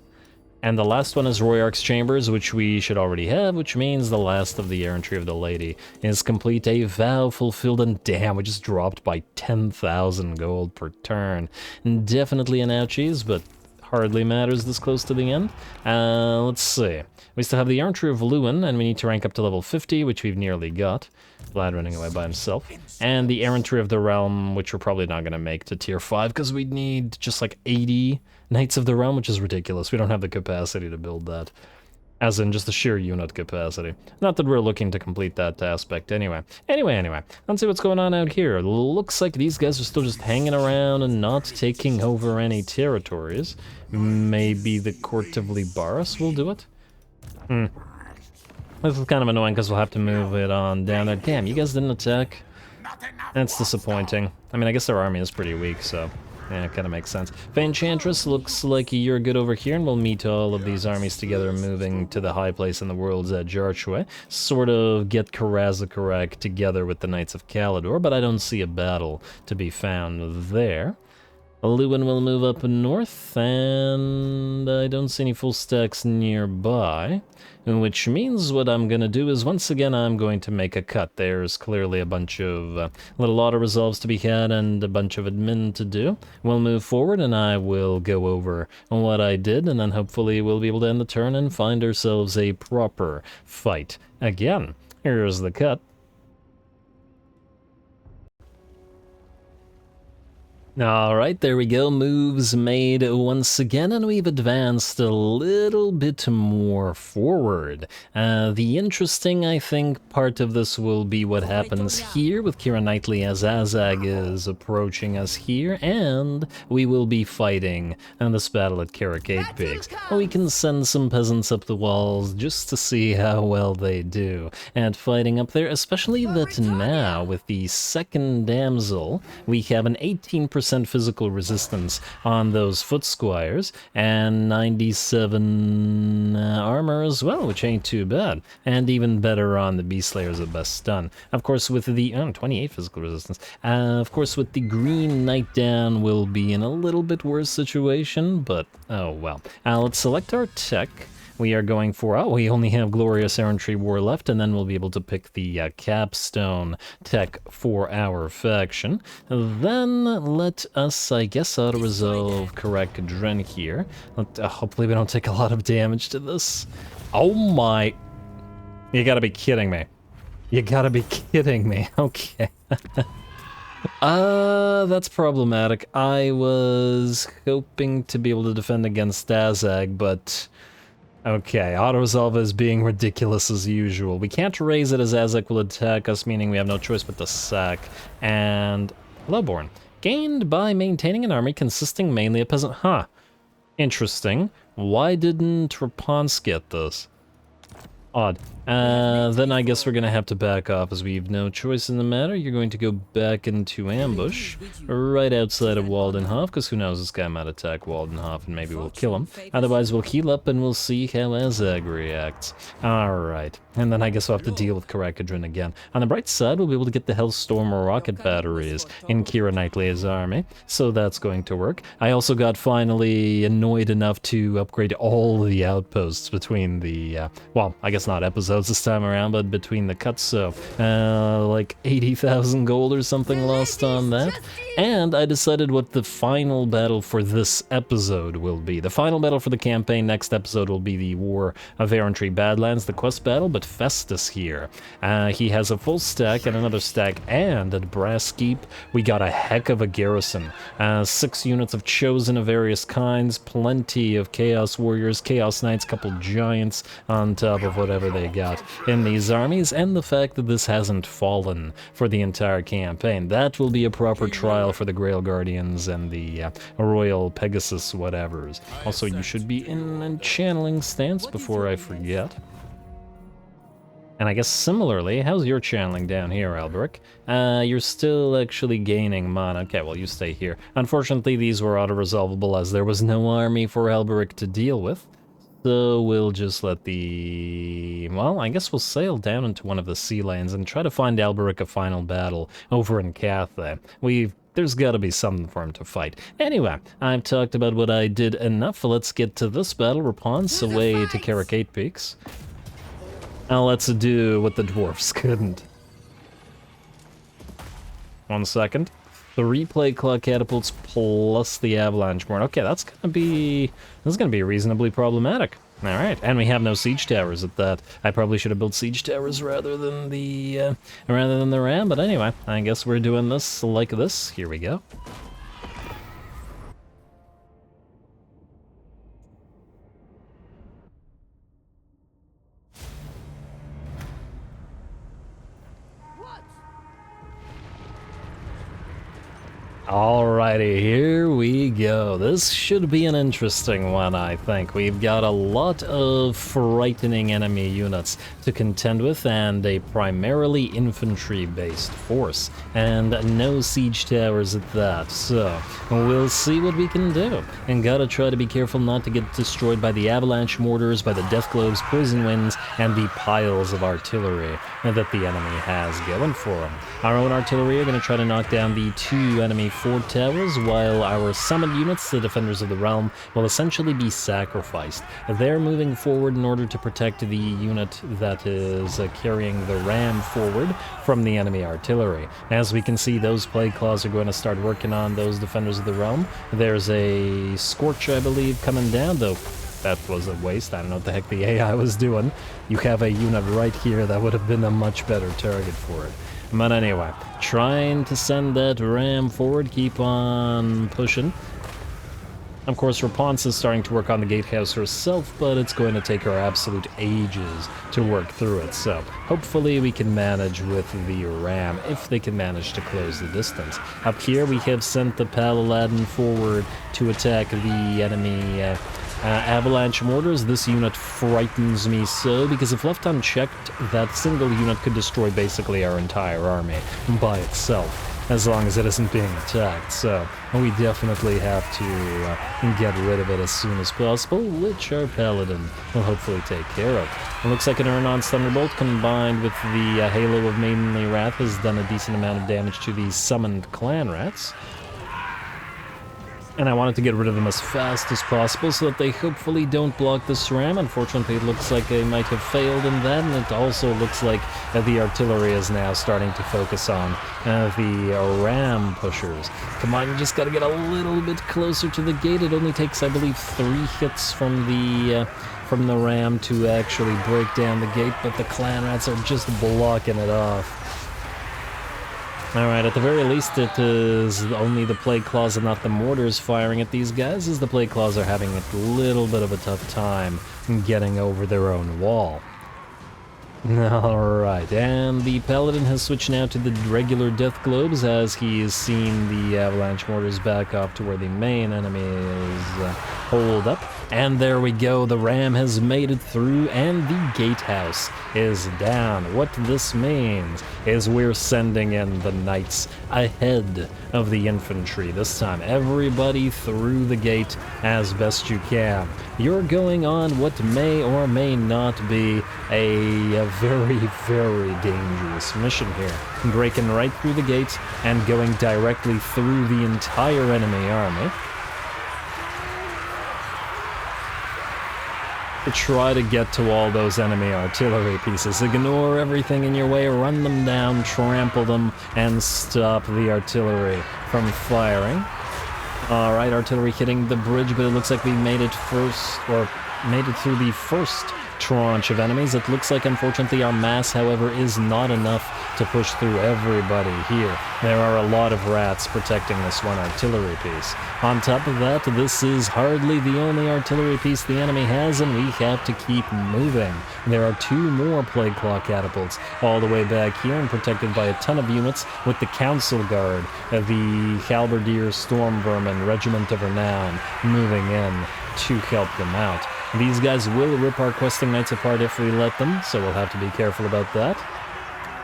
And the last one is Royarch's Chambers, which we should already have, which means the last of the Errantry of the Lady is complete. A vow fulfilled, and damn, we just dropped by 10,000 gold per turn. Definitely an ouchies, but hardly matters this close to the end. Let's see. We still have the Errantry of Louen, and we need to rank up to level 50, which we've nearly got. Vlad running away by himself. And the Errantry of the Realm, which we're probably not going to make to tier 5, because we'd need just like 80 Knights of the Realm, which is ridiculous. We don't have the capacity to build that. As in just the sheer unit capacity. Not that we're looking to complete that aspect anyway. Anyway. Let's see what's going on out here. Looks like these guys are still just hanging around and not taking over any territories. Maybe the Court of Libaris will do it? This is kind of annoying because we'll have to move it on down there. Damn, you guys didn't attack? That's disappointing. I mean, I guess their army is pretty weak, so yeah, it kind of makes sense. Enchantress, looks like you're good over here, and we'll meet all of these armies together, moving to the high place in the World's Edge Archway. Sort of get Karazakarak together with the Knights of Calador, but I don't see a battle to be found there. Louen will move up north, and I don't see any full stacks nearby, which means what I'm going to do is, once again, I'm going to make a cut. There's clearly a bunch of little auto-resolves to be had and a bunch of admin to do. We'll move forward, and I will go over what I did, and then hopefully we'll be able to end the turn and find ourselves a proper fight again. Here's the cut. Alright, there we go, moves made once again, and we've advanced a little bit more forward. The interesting, I think, part of this will be what happens here with Keira Knightley as Azag is approaching us here, and we will be fighting in this battle at Carade Pigs. We can send some peasants up the walls just to see how well they do at fighting up there, especially that now, with the second damsel, we have an 18% physical resistance on those foot squires, and 97 armor as well, which ain't too bad, and even better on the beast slayers at best stun. Of course, with the 28 physical resistance. Of course, with the green knight down, we'll be in a little bit worse situation, but oh well. Let's select our tech. We are going for, we only have Glorious Errantry War left, and then we'll be able to pick the capstone tech for our faction. Then let us, I guess, auto-resolve Karak here. Hopefully we don't take a lot of damage to this. Oh my... You gotta be kidding me. You gotta be kidding me. Okay. That's problematic. I was hoping to be able to defend against Azag, but... Okay, auto-resolve is being ridiculous as usual. We can't raise it as Azak will attack us, meaning we have no choice but to sack. And Lowborn. Gained by maintaining an army consisting mainly of peasant... Huh. Interesting. Why didn't Raponsk get this? Odd. Then I guess we're gonna have to back off as we've no choice in the matter. You're going to go back into ambush right outside of Waldenhof, because who knows, this guy might attack Waldenhof and maybe we'll kill him. Otherwise we'll heal up and we'll see how Azag reacts. Alright, and then I guess we'll have to deal with Karakadrin again. On the bright side, we'll be able to get the Hellstorm rocket batteries in Keira Knightley's army, so that's going to work. I also got finally annoyed enough to upgrade all the outposts between the, well, I guess not episodes this time around, but between the cuts, so like 80,000 gold or something lost on that. And I decided what the final battle for this episode will be. The final battle for the campaign next episode will be the War of Errantry Badlands, the quest battle, but Festus here. He has a full stack and another stack, and at Brass Keep we got a heck of a garrison. 6 units of Chosen of various kinds, plenty of Chaos Warriors, Chaos Knights, couple Giants on top of whatever whatever they got in these armies, and the fact that this hasn't fallen for the entire campaign. That will be a proper trial for the Grail Guardians and the Royal Pegasus whatevers. Also, you should be in a channeling stance before I forget. And I guess similarly, how's your channeling down here, Alberic? You're still actually gaining mana. Okay, well, you stay here. Unfortunately, these were auto-resolvable as there was no army for Alberic to deal with. So we'll just let the... well, I guess we'll sail down into one of the sea lanes and try to find Alberic a final battle over in Cathay. There's gotta be something for him to fight. Anyway, I've talked about what I did enough. Let's get to this battle. Rapun's away to Carade Peaks. Now let's do what the dwarfs couldn't. 1 second. 3 plague claw catapults plus the avalanche Mourn. Okay, this is gonna be reasonably problematic. All right, and we have no siege towers at that. I probably should have built siege towers rather than the ram. But anyway, I guess we're doing this like this. Here we go. Alrighty, here we go. This should be an interesting one, I think. We've got a lot of frightening enemy units to contend with and a primarily infantry-based force, and no siege towers at that, so we'll see what we can do. And gotta try to be careful not to get destroyed by the avalanche mortars, by the death globes, poison winds, and the piles of artillery that the enemy has going for them. Our own artillery are going to try to knock down the 2 enemy fort towers, while our summoned units, the Defenders of the Realm, will essentially be sacrificed. They're moving forward in order to protect the unit that is carrying the ram forward from the enemy artillery. As we can see, those Plague Claws are going to start working on those Defenders of the Realm. There's a Scorch, I believe, coming down, though that was a waste. I don't know what the heck the AI was doing. You have a unit right here that would have been a much better target for it. But anyway, trying to send that ram forward, keep on pushing. Of course, Rapun's is starting to work on the gatehouse herself, but it's going to take her absolute ages to work through it, so hopefully we can manage with the ram, if they can manage to close the distance. Up here, we have sent the Paladin forward to attack the enemy avalanche mortars. This unit frightens me so, because if left unchecked, that single unit could destroy basically our entire army by itself, as long as it isn't being attacked. So we definitely have to get rid of it as soon as possible, which our Paladin will hopefully take care of. It looks like an Urnon's Thunderbolt combined with the Halo of Maidenly Wrath has done a decent amount of damage to these summoned clan rats. And I wanted to get rid of them as fast as possible so that they hopefully don't block this ram. Unfortunately, it looks like they might have failed in that, and it also looks like the artillery is now starting to focus on the ram pushers. Come on, you just gotta get a little bit closer to the gate. It only takes, I believe, 3 hits from the ram to actually break down the gate, but the clan rats are just blocking it off. Alright, at the very least it is only the Plague Claws and not the mortars firing at these guys, as the Plague Claws are having a little bit of a tough time getting over their own wall. Alright, and the Paladin has switched now to the regular Death Globes as he has seen the Avalanche Mortars back off to where the main enemy is holed up. And there we go, the ram has made it through and the gatehouse is down. What this means is we're sending in the knights ahead of the infantry. This time, everybody through the gate as best you can. You're going on what may or may not be a very, very dangerous mission here. Breaking right through the gates and going directly through the entire enemy army. Try to get to all those enemy artillery pieces. Ignore everything in your way, run them down, trample them, and stop the artillery from firing. Alright, artillery hitting the bridge, but it looks like we made it first, or made it through the first tranche of enemies. It looks like, unfortunately, our mass, however, is not enough to push through everybody here. There are a lot of rats protecting this one artillery piece. On top of that, this is hardly the only artillery piece the enemy has, and we have to keep moving. There are 2 more Plague Claw catapults all the way back here and protected by a ton of units with the Council Guard, the Halberdier Storm Vermin Regiment of Renown moving in to help them out. These guys will rip our questing knights apart if we let them, so we'll have to be careful about that.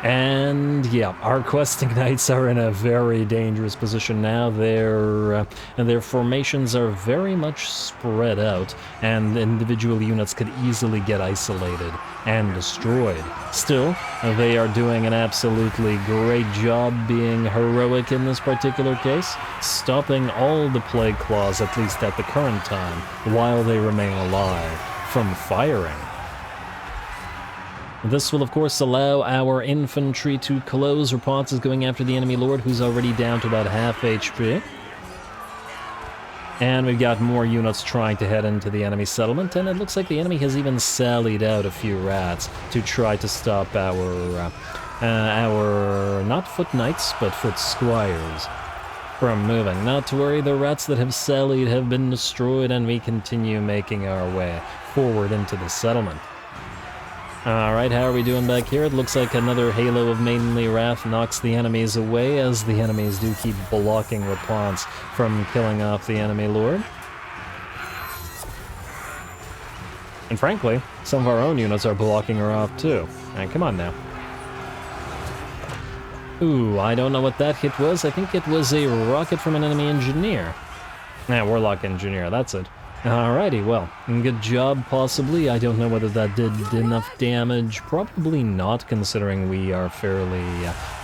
And yeah, our questing knights are in a very dangerous position now. Their formations are very much spread out, and individual units could easily get isolated and destroyed. Still, they are doing an absolutely great job being heroic in this particular case, stopping all the Plague Claws, at least at the current time, while they remain alive, from firing. This will, of course, allow our infantry to close. Rapunzel is going after the enemy lord, who's already down to about half HP. And we've got more units trying to head into the enemy settlement, and it looks like the enemy has even sallied out a few rats to try to stop our not foot knights, but foot squires from moving. Not to worry, the rats that have sallied have been destroyed, and we continue making our way forward into the settlement. Alright, how are we doing back here? It looks like another Halo of Maidenly Wrath knocks the enemies away, as the enemies do keep blocking Rapunzel from killing off the enemy lord. And frankly, some of our own units are blocking her off too. Alright, come on now. Ooh, I don't know what that hit was. I think it was a rocket from an enemy engineer. Warlock engineer, that's it. Alrighty, well, good job, possibly. I don't know whether that did enough damage. Probably not, considering we are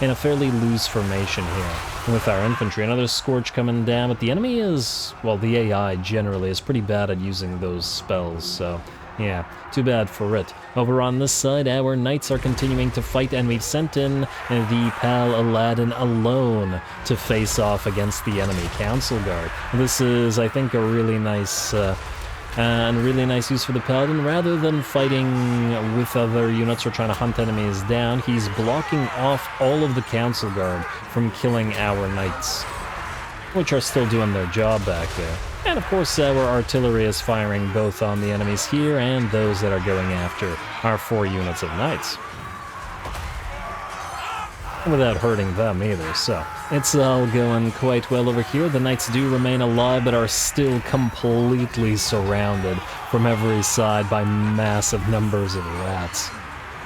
in a fairly loose formation here with our infantry. Another Scorch coming down, but the enemy is, well, the AI generally is pretty bad at using those spells, so yeah, too bad for it. Over on this side, our knights are continuing to fight, and we've sent in the pal Aladdin alone to face off against the enemy Council Guard. This is, I think, a really nice use for the Paladin. Rather than fighting with other units or trying to hunt enemies down, he's blocking off all of the Council Guard from killing our knights, which are still doing their job back there. And of course, our artillery is firing both on the enemies here and those that are going after our 4 units of knights, without hurting them either, so it's all going quite well over here. The knights do remain alive, but are still completely surrounded from every side by massive numbers of rats.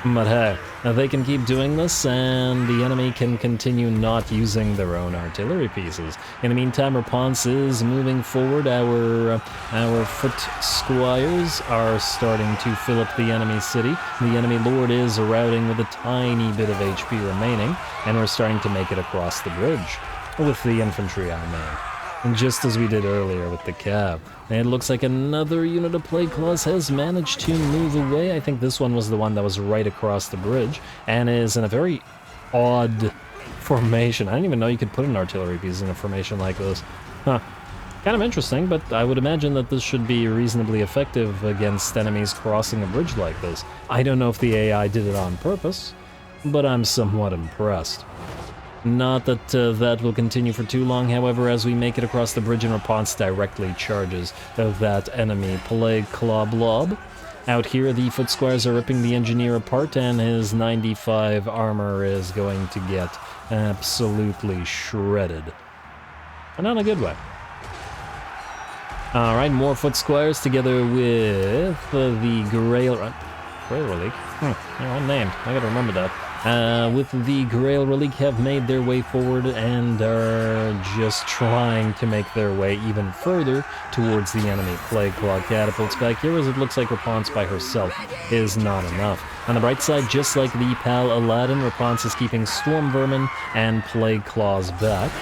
But hey, they can keep doing this, and the enemy can continue not using their own artillery pieces. In the meantime, Rapunzel is moving forward. Our foot squires are starting to fill up the enemy city. The enemy lord is routing with a tiny bit of HP remaining, and we're starting to make it across the bridge with the infantry, I mean. And just as we did earlier with the cav. And it looks like another unit of Plague Claws has managed to move away. I think this one was the one that was right across the bridge, and is in a very odd formation. I didn't even know you could put an artillery piece in a formation like this. Huh. Kind of interesting, but I would imagine that this should be reasonably effective against enemies crossing a bridge like this. I don't know if the AI did it on purpose, but I'm somewhat impressed. Not that that will continue for too long, however, as we make it across the bridge and Rapunzel directly charges of that enemy Plague Claw blob. Out here, the foot squires are ripping the engineer apart, and his 95 armor is going to get absolutely shredded. And not in a good way. Alright, more foot squires together with the Grail Relic. They're unnamed. I gotta remember that. With the Grail Relic have made their way forward and are just trying to make their way even further towards the enemy Plague Claw catapults back here, as it looks like Rapunzel by herself is not enough. On the bright side, just like the pal Aladdin, Rapunzel is keeping Storm Vermin and Plague Claws back.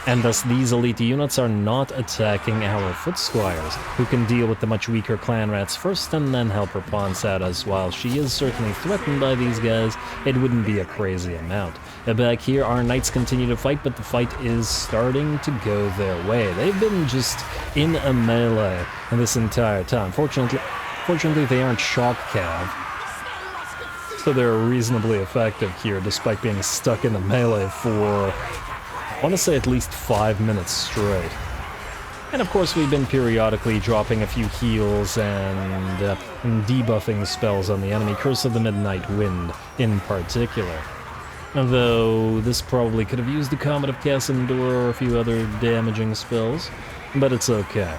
And thus these elite units are not attacking our foot squires, who can deal with the much weaker clan rats first and then help Rapunzel out, as while she is certainly threatened by these guys, it wouldn't be a crazy amount. Back here, our knights continue to fight, but the fight is starting to go their way. They've been just in a melee this entire time. Fortunately, Unfortunately, they aren't shock cav, so they're reasonably effective here, despite being stuck in the melee for, I want to say, at least 5 minutes straight. And of course, we've been periodically dropping a few heals and debuffing spells on the enemy, Curse of the Midnight Wind in particular. Although this probably could have used the Comet of Casandor or a few other damaging spells, but it's okay.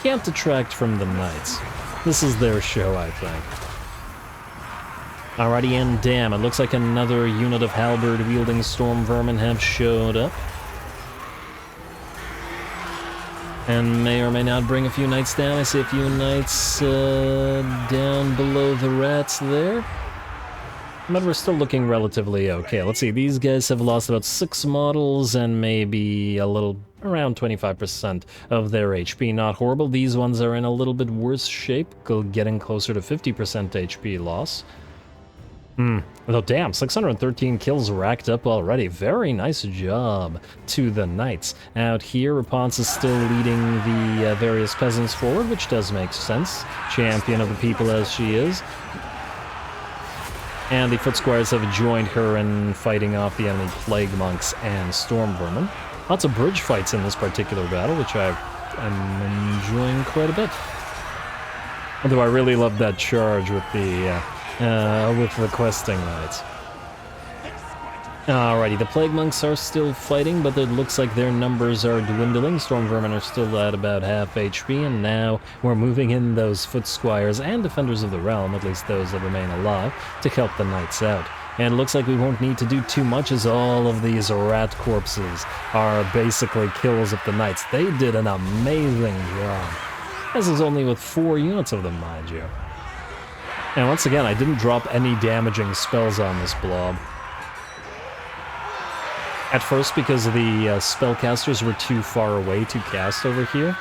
Can't detract from the Knights. This is their show, I think. Alrighty, and damn, it looks like another unit of halberd-wielding storm vermin have showed up. And may or may not bring a few knights down. I see a few knights down below the rats there. But we're still looking relatively okay. Let's see, these guys have lost about 6 models and maybe a little, around 25% of their HP. Not horrible. These ones are in a little bit worse shape, getting closer to 50% HP loss. Though damn, 613 kills racked up already. Very nice job to the knights. Out here, Rapunzel is still leading the various peasants forward, which does make sense. Champion of the people as she is. And the foot squires have joined her in fighting off the enemy plague monks and storm vermin. Lots of bridge fights in this particular battle, which I'm enjoying quite a bit. Although I really love that charge with the questing knights. Alrighty, the plague monks are still fighting, but it looks like their numbers are dwindling. Storm vermin are still at about half HP, and now we're moving in those foot squires and defenders of the realm, at least those that remain alive, to help the knights out. And it looks like we won't need to do too much, as all of these rat corpses are basically kills of the knights. They did an amazing job. This is only with 4 units of them, mind you. And once again, I didn't drop any damaging spells on this blob. At first, because the spellcasters were too far away to cast over here.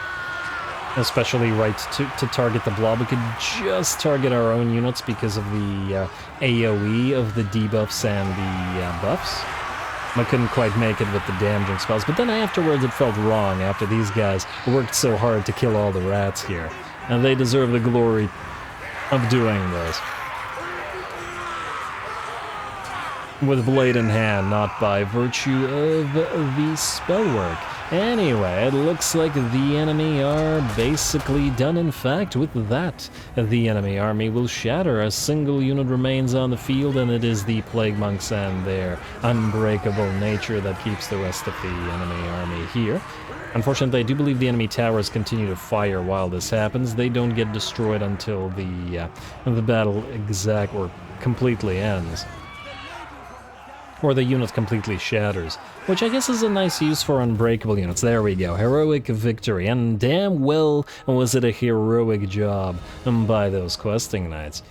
Especially right to target the blob. We could just target our own units because of the AoE of the debuffs and the buffs. I couldn't quite make it with the damaging spells, but then afterwards it felt wrong after these guys worked so hard to kill all the rats here. And they deserve the glory of doing this. With blade in hand, not by virtue of the spell work. Anyway, it looks like the enemy are basically done. In fact, with that, the enemy army will shatter. A single unit remains on the field, and it is the plague monks and their unbreakable nature that keeps the rest of the enemy army here. Unfortunately, I do believe the enemy towers continue to fire while this happens. They don't get destroyed until the battle completely ends. Or the unit completely shatters, which I guess is a nice use for unbreakable units. There we go, heroic victory, and damn well was it a heroic job by those questing knights.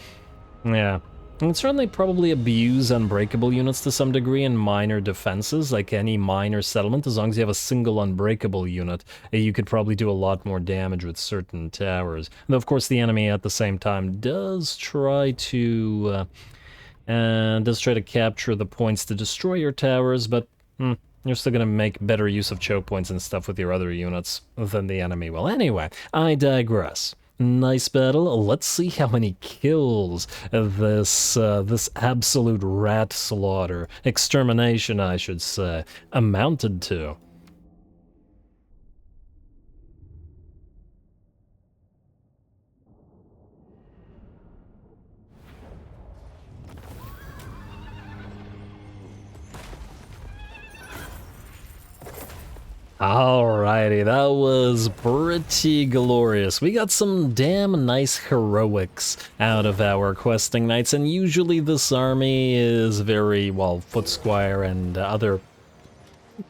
Yeah, and certainly probably abuse unbreakable units to some degree in minor defenses, like any minor settlement. As long as you have a single unbreakable unit, you could probably do a lot more damage with certain towers. Though of course the enemy at the same time does try to capture the points to destroy your towers, but you're still gonna make better use of choke points and stuff with your other units than the enemy will. Anyway, I digress. Nice battle. Let's see how many kills this absolute rat slaughter, extermination I should say, amounted to. Alrighty, that was pretty glorious. We got some damn nice heroics out of our questing knights, and usually this army is very, well, foot squire and other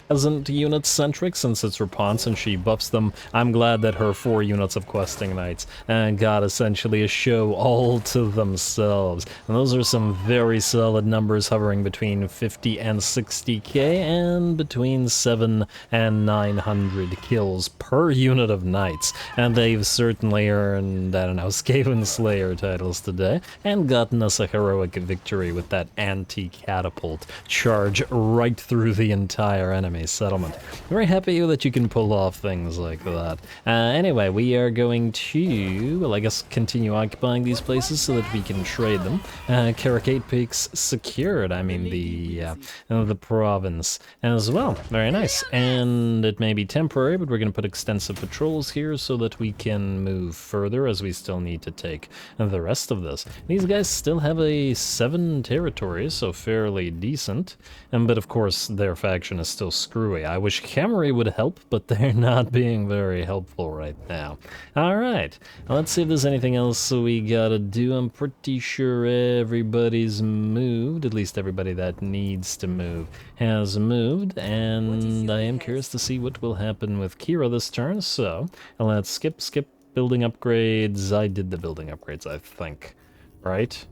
peasant unit centric, since it's Rapunzel and she buffs them. I'm glad that her 4 units of questing knights got essentially a show all to themselves. And those are some very solid numbers, hovering between 50 and 60k and between 7 and 900 kills per unit of knights. And they've certainly earned, I don't know, Skaven Slayer titles today, and gotten us a heroic victory with that anti-catapult charge right through the entire enemy settlement. Very happy that you can pull off things like that. Anyway, we are going to, well, I guess continue occupying these places so that we can trade them. Carade Peaks secured, I mean the province as well. Very nice. And it may be temporary, but we're going to put extensive patrols here so that we can move further, as we still need to take the rest of this. These guys still have a 7 territories, so fairly decent. But of course, their faction is still screwy. I wish Camry would help, but they're not being very helpful right now. Alright, let's see if there's anything else we gotta do. I'm pretty sure everybody's moved, at least everybody that needs to move has moved, and I am curious to see what will happen with Kira this turn, so let's skip building upgrades. I did the building upgrades, I think. Right?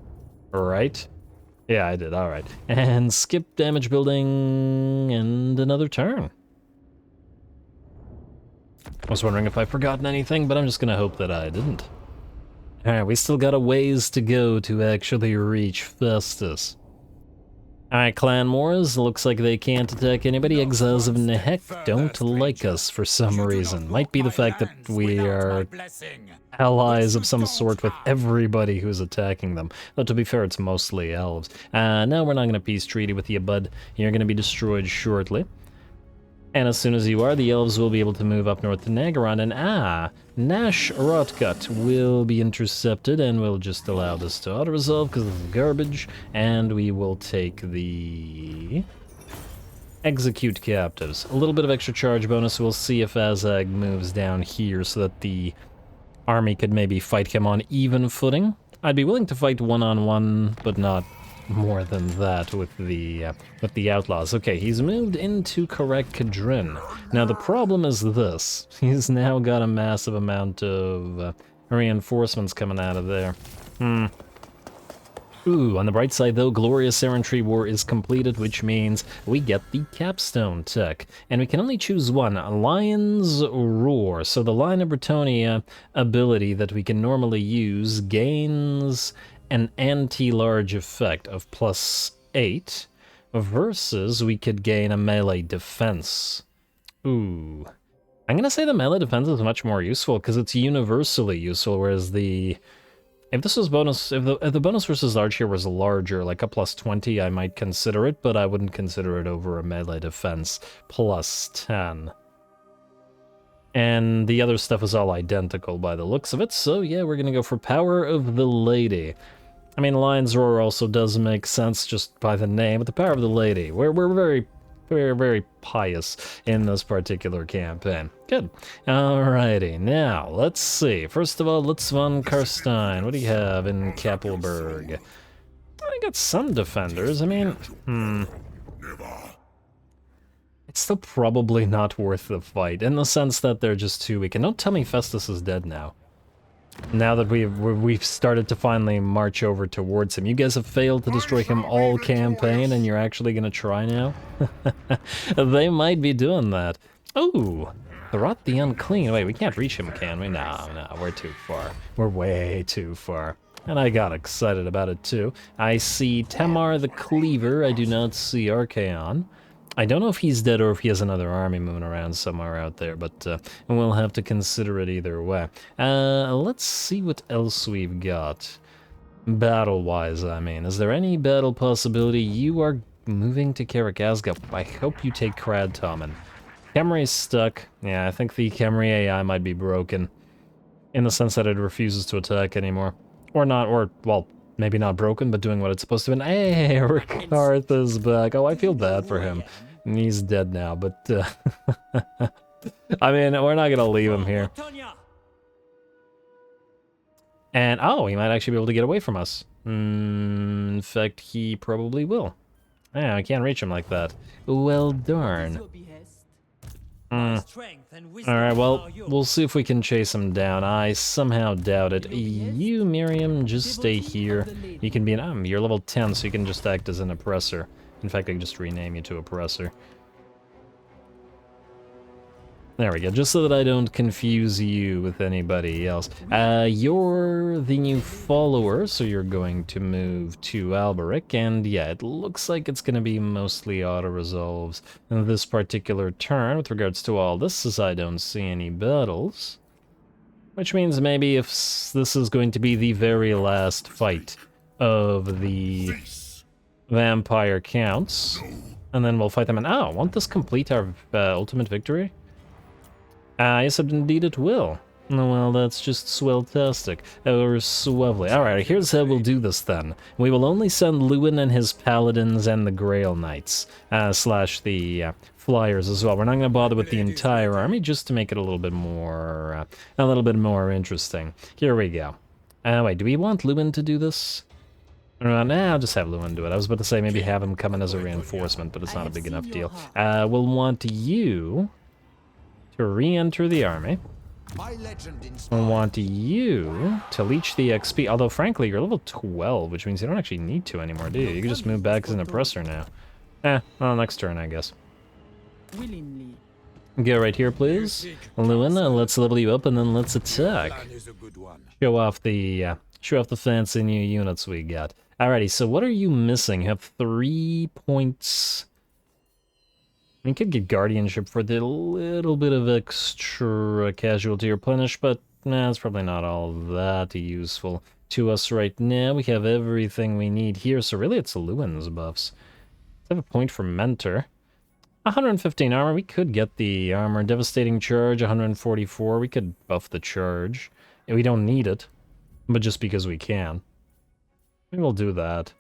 Right? Yeah, I did, alright. And skip damage building and another turn. I was wondering if I've forgotten anything, but I'm just gonna hope that I didn't. Alright, we still got a ways to go to actually reach Festus. Alright, Clan Moors, looks like they can't attack anybody. Exiles of Nehek don't like us for some reason. Might be the fact that we are allies of some sort with everybody who's attacking them. Though to be fair, it's mostly elves. No, we're not going to peace treaty with you, bud. You're going to be destroyed shortly. And as soon as you are, the elves will be able to move up north to Nagaron, and Nash Rotgut will be intercepted, and we'll just allow this to auto-resolve because it's garbage, and we will take the execute captives. A little bit of extra charge bonus. We'll see if Azag moves down here so that the army could maybe fight him on even footing. I'd be willing to fight one-on-one, but not more than that with the Outlaws. Okay, he's moved into Kadrin. Now the problem is this. He's now got a massive amount of reinforcements coming out of there. Ooh, on the bright side though, Glorious Errantry War is completed, which means we get the capstone tech. And we can only choose one, Lion's Roar. So the Louen of Bretonnia ability that we can normally use gains an anti-large effect of +8, versus we could gain a melee defense. Ooh. I'm gonna say the melee defense is much more useful because it's universally useful, whereas if this was bonus, if the bonus versus large here was larger, like a +20, I might consider it, but I wouldn't consider it over a melee defense +10. And the other stuff is all identical by the looks of it, so yeah, we're gonna go for Power of the Lady. I mean, Lion's Roar also does make sense just by the name, but the Power of the Lady, we're very, very, very pious in this particular campaign. Good. Alrighty, now, let's see. First of all, let's von Karstein. What do you have in Kappelberg? I got some defenders. I mean, it's still probably not worth the fight, in the sense that they're just too weak. And don't tell me Festus is dead now. Now that we've started to finally march over towards him. You guys have failed to destroy him all campaign, and you're actually gonna try now? They might be doing that. Ooh, Tharot the Unclean. Wait, we can't reach him, can we? No, we're too far. We're way too far. And I got excited about it too. I see Tamar the Cleaver. I do not see Archaon. I don't know if he's dead or if he has another army moving around somewhere out there, but we'll have to consider it either way. Let's see what else we've got. Battle-wise, I mean. Is there any battle possibility? You are moving to Karakazga. I hope you take Kradtomen. Khemri's stuck. Yeah, I think the Khemri AI might be broken. In the sense that it refuses to attack anymore. Or not, or, well, maybe not broken, but doing what it's supposed to be. Hey, Rikarth is back. Oh, I feel bad for him. He's dead now, but I mean, we're not gonna leave him here. And oh, he might actually be able to get away from us. In fact, he probably will. Yeah, I can't reach him like that. Well, darn. Alright, well, we'll see if we can chase him down. I somehow doubt it. You, Miriam, just stay here. You can be an... you're level 10, so you can just act as an oppressor. In fact, I can just rename you to oppressor. There we go, just so that I don't confuse you with anybody else. You're the new follower, so you're going to move to Alberic, and yeah, it looks like it's going to be mostly auto-resolves in this particular turn with regards to all this, as I don't see any battles. Which means maybe if this is going to be the very last fight of the vampire counts, and then we'll fight them, and oh, won't this complete our ultimate victory? Yes, indeed it will. Well, that's just swelltastic. Or swelly. Alright, here's how we'll do this then. We will only send Louen and his paladins and the Grail Knights, slash the flyers as well. We're not going to bother with the entire army, just to make it a little bit more interesting. Here we go. Wait, do we want Louen to do this? Nah, I'll just have Louen do it. I was about to say maybe have him come in as a reinforcement, but it's not a big enough deal. We'll want you to re-enter the army. We'll want you to leech the XP, although frankly you're level 12, which means you don't actually need to anymore, do you? You can just move back as an oppressor now. Well, next turn, I guess. Willingly. Go right here, please. Louen, let's level you up and then let's attack. Show off the fancy new units we got. Alrighty, so what are you missing? You have 3 points. You could get guardianship for the little bit of extra casualty replenish, but nah, it's probably not all that useful to us right now. We have everything we need here, so really it's Louen's buffs. Let's have a point for Mentor. 115 armor, we could get the armor. Devastating charge, 144, we could buff the charge. We don't need it, but just because we can. Maybe we'll do that.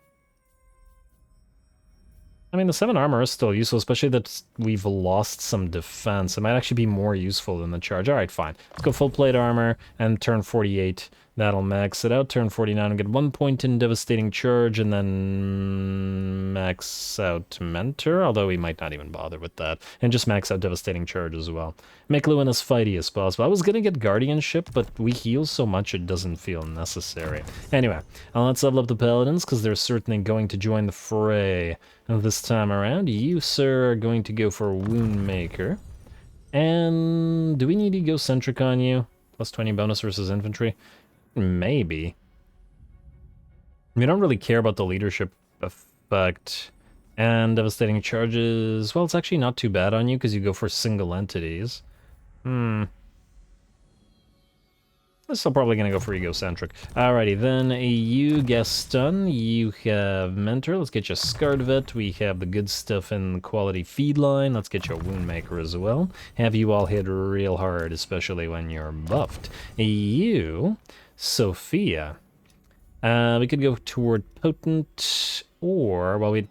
I mean, the 7 armor is still useful, especially that we've lost some defense. It might actually be more useful than the charge. Alright, fine. Let's go full plate armor, and turn 48. That'll max it out. Turn 49 and get 1 point in devastating charge, and then max out Mentor, although we might not even bother with that. And just max out devastating charge as well. Make Louen as fighty as possible. I was gonna get guardianship, but we heal so much it doesn't feel necessary. Anyway, let's level up the paladins, because they're certainly going to join the fray this time around. You, sir, are going to go for Woundmaker. And do we need egocentric on you? Plus 20 bonus versus infantry? Maybe. We don't really care about the leadership effect. And devastating charges, well, it's actually not too bad on you because you go for single entities. I'm still probably gonna go for egocentric. Alrighty, then you Gaston, you have Mentor. Let's get you Scarred Vet. We have the good stuff in the quality feed line. Let's get you a Woundmaker as well. Have you all hit real hard, especially when you're buffed. You, Sophia. We could go toward Potent, or, well, we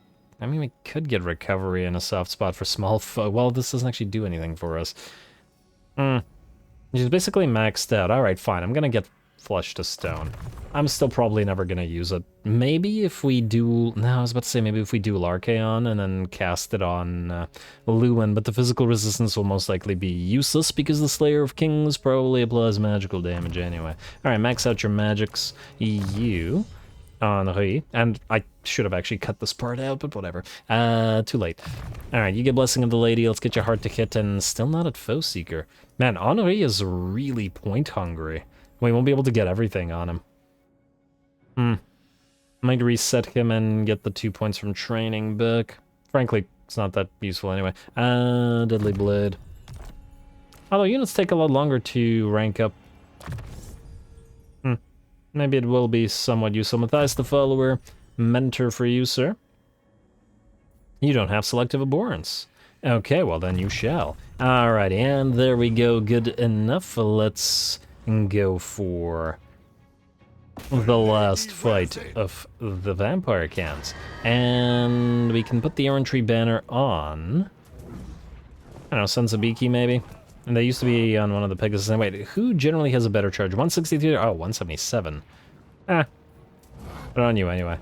could get Recovery in a soft spot for small foe. Well, this doesn't actually do anything for us. She's basically maxed out. Alright, fine. I'm gonna get Flush to Stone. I'm still probably never gonna use it. Maybe if we do... No, I was about to say maybe if we do Larchaeon and then cast it on Louen, but the physical resistance will most likely be useless because the Slayer of Kings probably applies magical damage anyway. Alright, max out your magics. You... Henri, and I should have actually cut this part out, but whatever. Too late. Alright, you get Blessing of the Lady, let's get your Heart to Hit, and still not at Foe Seeker. Man, Henri is really point hungry. We won't be able to get everything on him. Might reset him and get the 2 points from training back. Frankly, it's not that useful anyway. Deadly Blade. Although units take a lot longer to rank up. Maybe it will be somewhat useful. Matthias the Follower, Mentor for you, sir. You don't have selective abhorrence. Okay, well then you shall. Alright, and there we go. Good enough. Let's go for the last fight of the vampire counts. And we can put the Errantry banner on... I don't know, Sensabiki maybe? And they used to be on one of the Pegasus. Wait, who generally has a better charge? 163? Oh, 177. Put it on you anyway.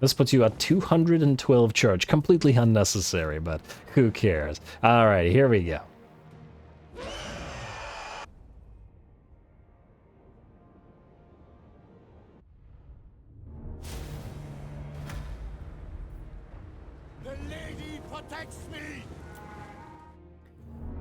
This puts you at 212 charge. Completely unnecessary, but who cares? Alright, here we go. The lady protects me.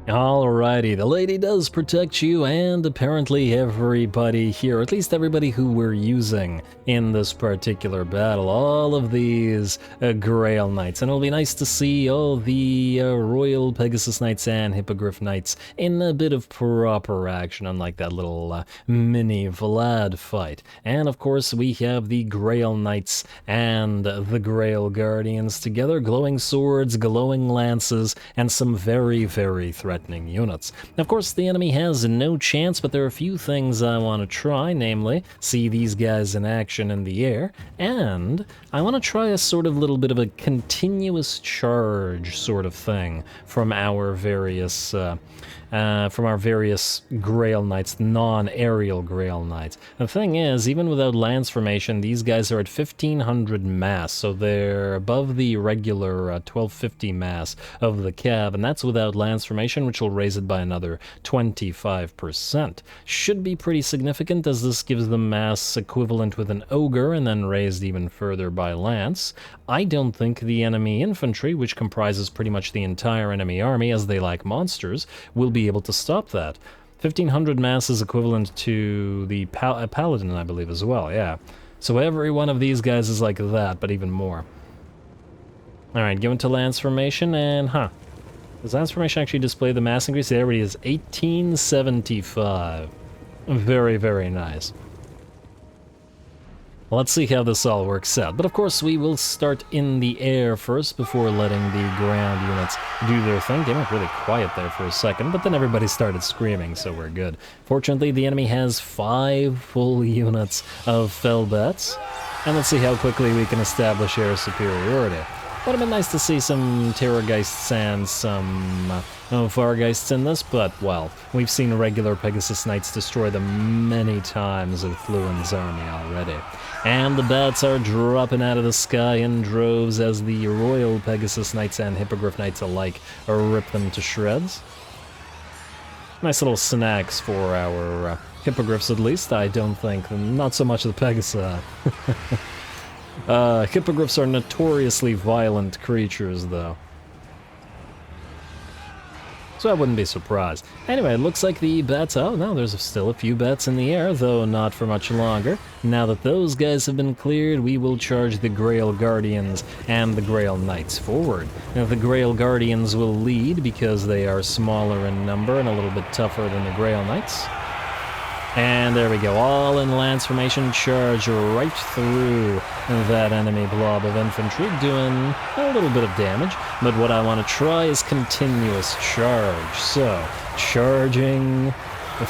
Alrighty, the lady does protect you, and apparently everybody here, at least everybody who we're using in this particular battle, all of these Grail Knights. And it'll be nice to see all the Royal Pegasus Knights and Hippogriff Knights in a bit of proper action, unlike that little mini Vlad fight. And of course, we have the Grail Knights and the Grail Guardians together, glowing swords, glowing lances, and some very, very threatening units. Of course, the enemy has no chance, but there are a few things I want to try, namely, see these guys in action in the air, and I want to try a sort of little bit of a continuous charge sort of thing from our various Grail Knights, non-aerial Grail Knights. The thing is, even without lance formation, these guys are at 1500 mass, so they're above the regular 1250 mass of the cav, and that's without lance formation, which will raise it by another 25%. Should be pretty significant, as this gives them mass equivalent with an ogre, and then raised even further by lance. I don't think the enemy infantry, which comprises pretty much the entire enemy army, as they like monsters, will be able to stop that. 1500 mass is equivalent to the paladin, I believe, as well, yeah. So every one of these guys is like that, but even more. Alright, go into lance formation, and does lance formation actually display the mass increase? There it is, 1875. Very, very nice. Let's see how this all works out. But of course, we will start in the air first before letting the ground units do their thing. They went really quiet there for a second, but then everybody started screaming, so we're good. Fortunately, the enemy has 5 full units of Fellbats, and let's see how quickly we can establish air superiority. Would have been nice to see some Terrorgeists and some Fargeists in this, but, well, we've seen regular Pegasus Knights destroy them many times with Louen's army already. And the bats are dropping out of the sky in droves as the Royal Pegasus Knights and Hippogriff Knights alike rip them to shreds. Nice little snacks for our Hippogriffs, at least. I don't think, not so much the Pegasi. Hippogriffs are notoriously violent creatures, though. So I wouldn't be surprised. Anyway, it looks like the bats... Oh, no, there's still a few bats in the air, though not for much longer. Now that those guys have been cleared, we will charge the Grail Guardians and the Grail Knights forward. Now, the Grail Guardians will lead because they are smaller in number and a little bit tougher than the Grail Knights. And there we go, all in lance formation, charge right through that enemy blob of infantry, doing a little bit of damage. But what I want to try is continuous charge. So, charging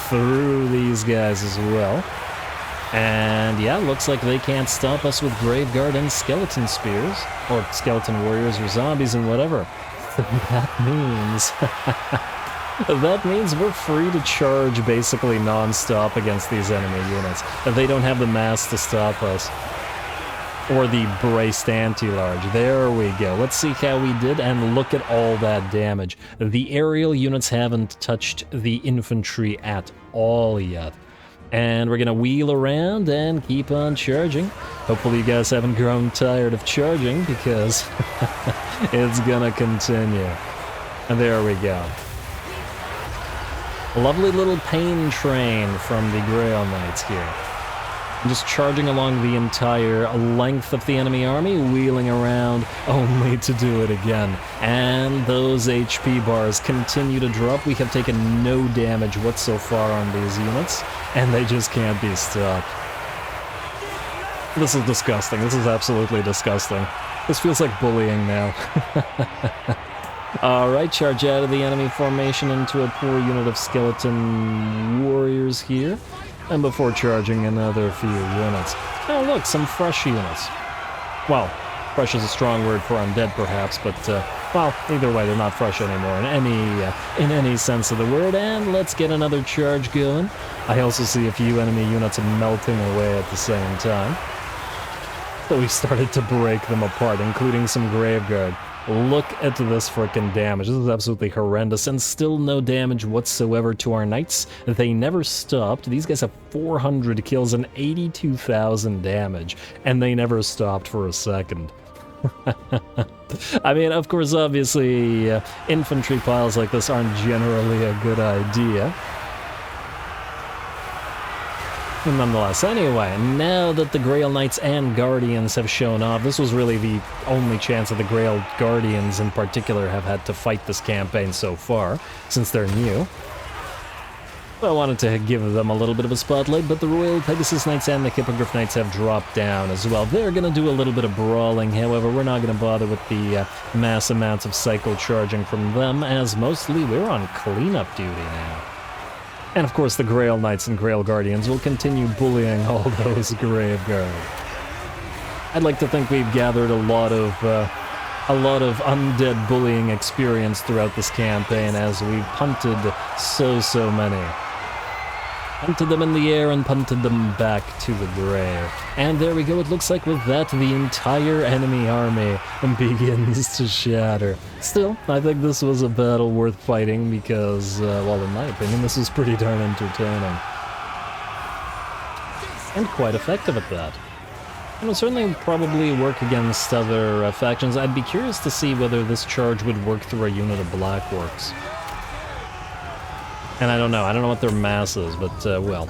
through these guys as well. And yeah, looks like they can't stop us with Graveguard and Skeleton Spears, or Skeleton Warriors or Zombies and whatever. That means... That means we're free to charge basically non-stop against these enemy units. They don't have the mass to stop us. Or the braced anti-large. There we go. Let's see how we did, and look at all that damage. The aerial units haven't touched the infantry at all yet. And we're gonna wheel around and keep on charging. Hopefully you guys haven't grown tired of charging, because it's gonna continue. And there we go. A lovely little pain train from the Grail Knights here. Just charging along the entire length of the enemy army, wheeling around, only to do it again. And those HP bars continue to drop. We have taken no damage whatsoever on these units, and they just can't be stopped. This is disgusting. This is absolutely disgusting. This feels like bullying now. Alright, charge out of the enemy formation into a poor unit of skeleton warriors here. And before charging another few units. Oh look, some fresh units. Well, fresh is a strong word for undead perhaps, but well, either way, they're not fresh anymore in any sense of the word. And let's get another charge going. I also see a few enemy units melting away at the same time. So we started to break them apart, including some Graveguard. Look at this frickin' damage. This is absolutely horrendous, and still no damage whatsoever to our knights. They never stopped. These guys have 400 kills and 82,000 damage, and they never stopped for a second. I mean, of course, obviously, infantry piles like this aren't generally a good idea. Nonetheless, anyway, now that the Grail Knights and Guardians have shown up, this was really the only chance that the Grail Guardians in particular have had to fight this campaign so far, since they're new. I wanted to give them a little bit of a spotlight, but the Royal Pegasus Knights and the Hippogriff Knights have dropped down as well. They're going to do a little bit of brawling, however, we're not going to bother with the mass amounts of cycle charging from them, as mostly we're on cleanup duty now. And of course the Grail Knights and Grail Guardians will continue bullying all those Graveguard. I'd like to think we've gathered a lot of undead bullying experience throughout this campaign as we've punted so many. Punted them in the air and punted them back to the grave. And there we go, it looks like with that the entire enemy army begins to shatter. Still, I think this was a battle worth fighting because, well, in my opinion, this was pretty darn entertaining. And quite effective at that. It will certainly probably work against other factions. I'd be curious to see whether this charge would work through a unit of Blackworks. And I don't know what their mass is, but, well,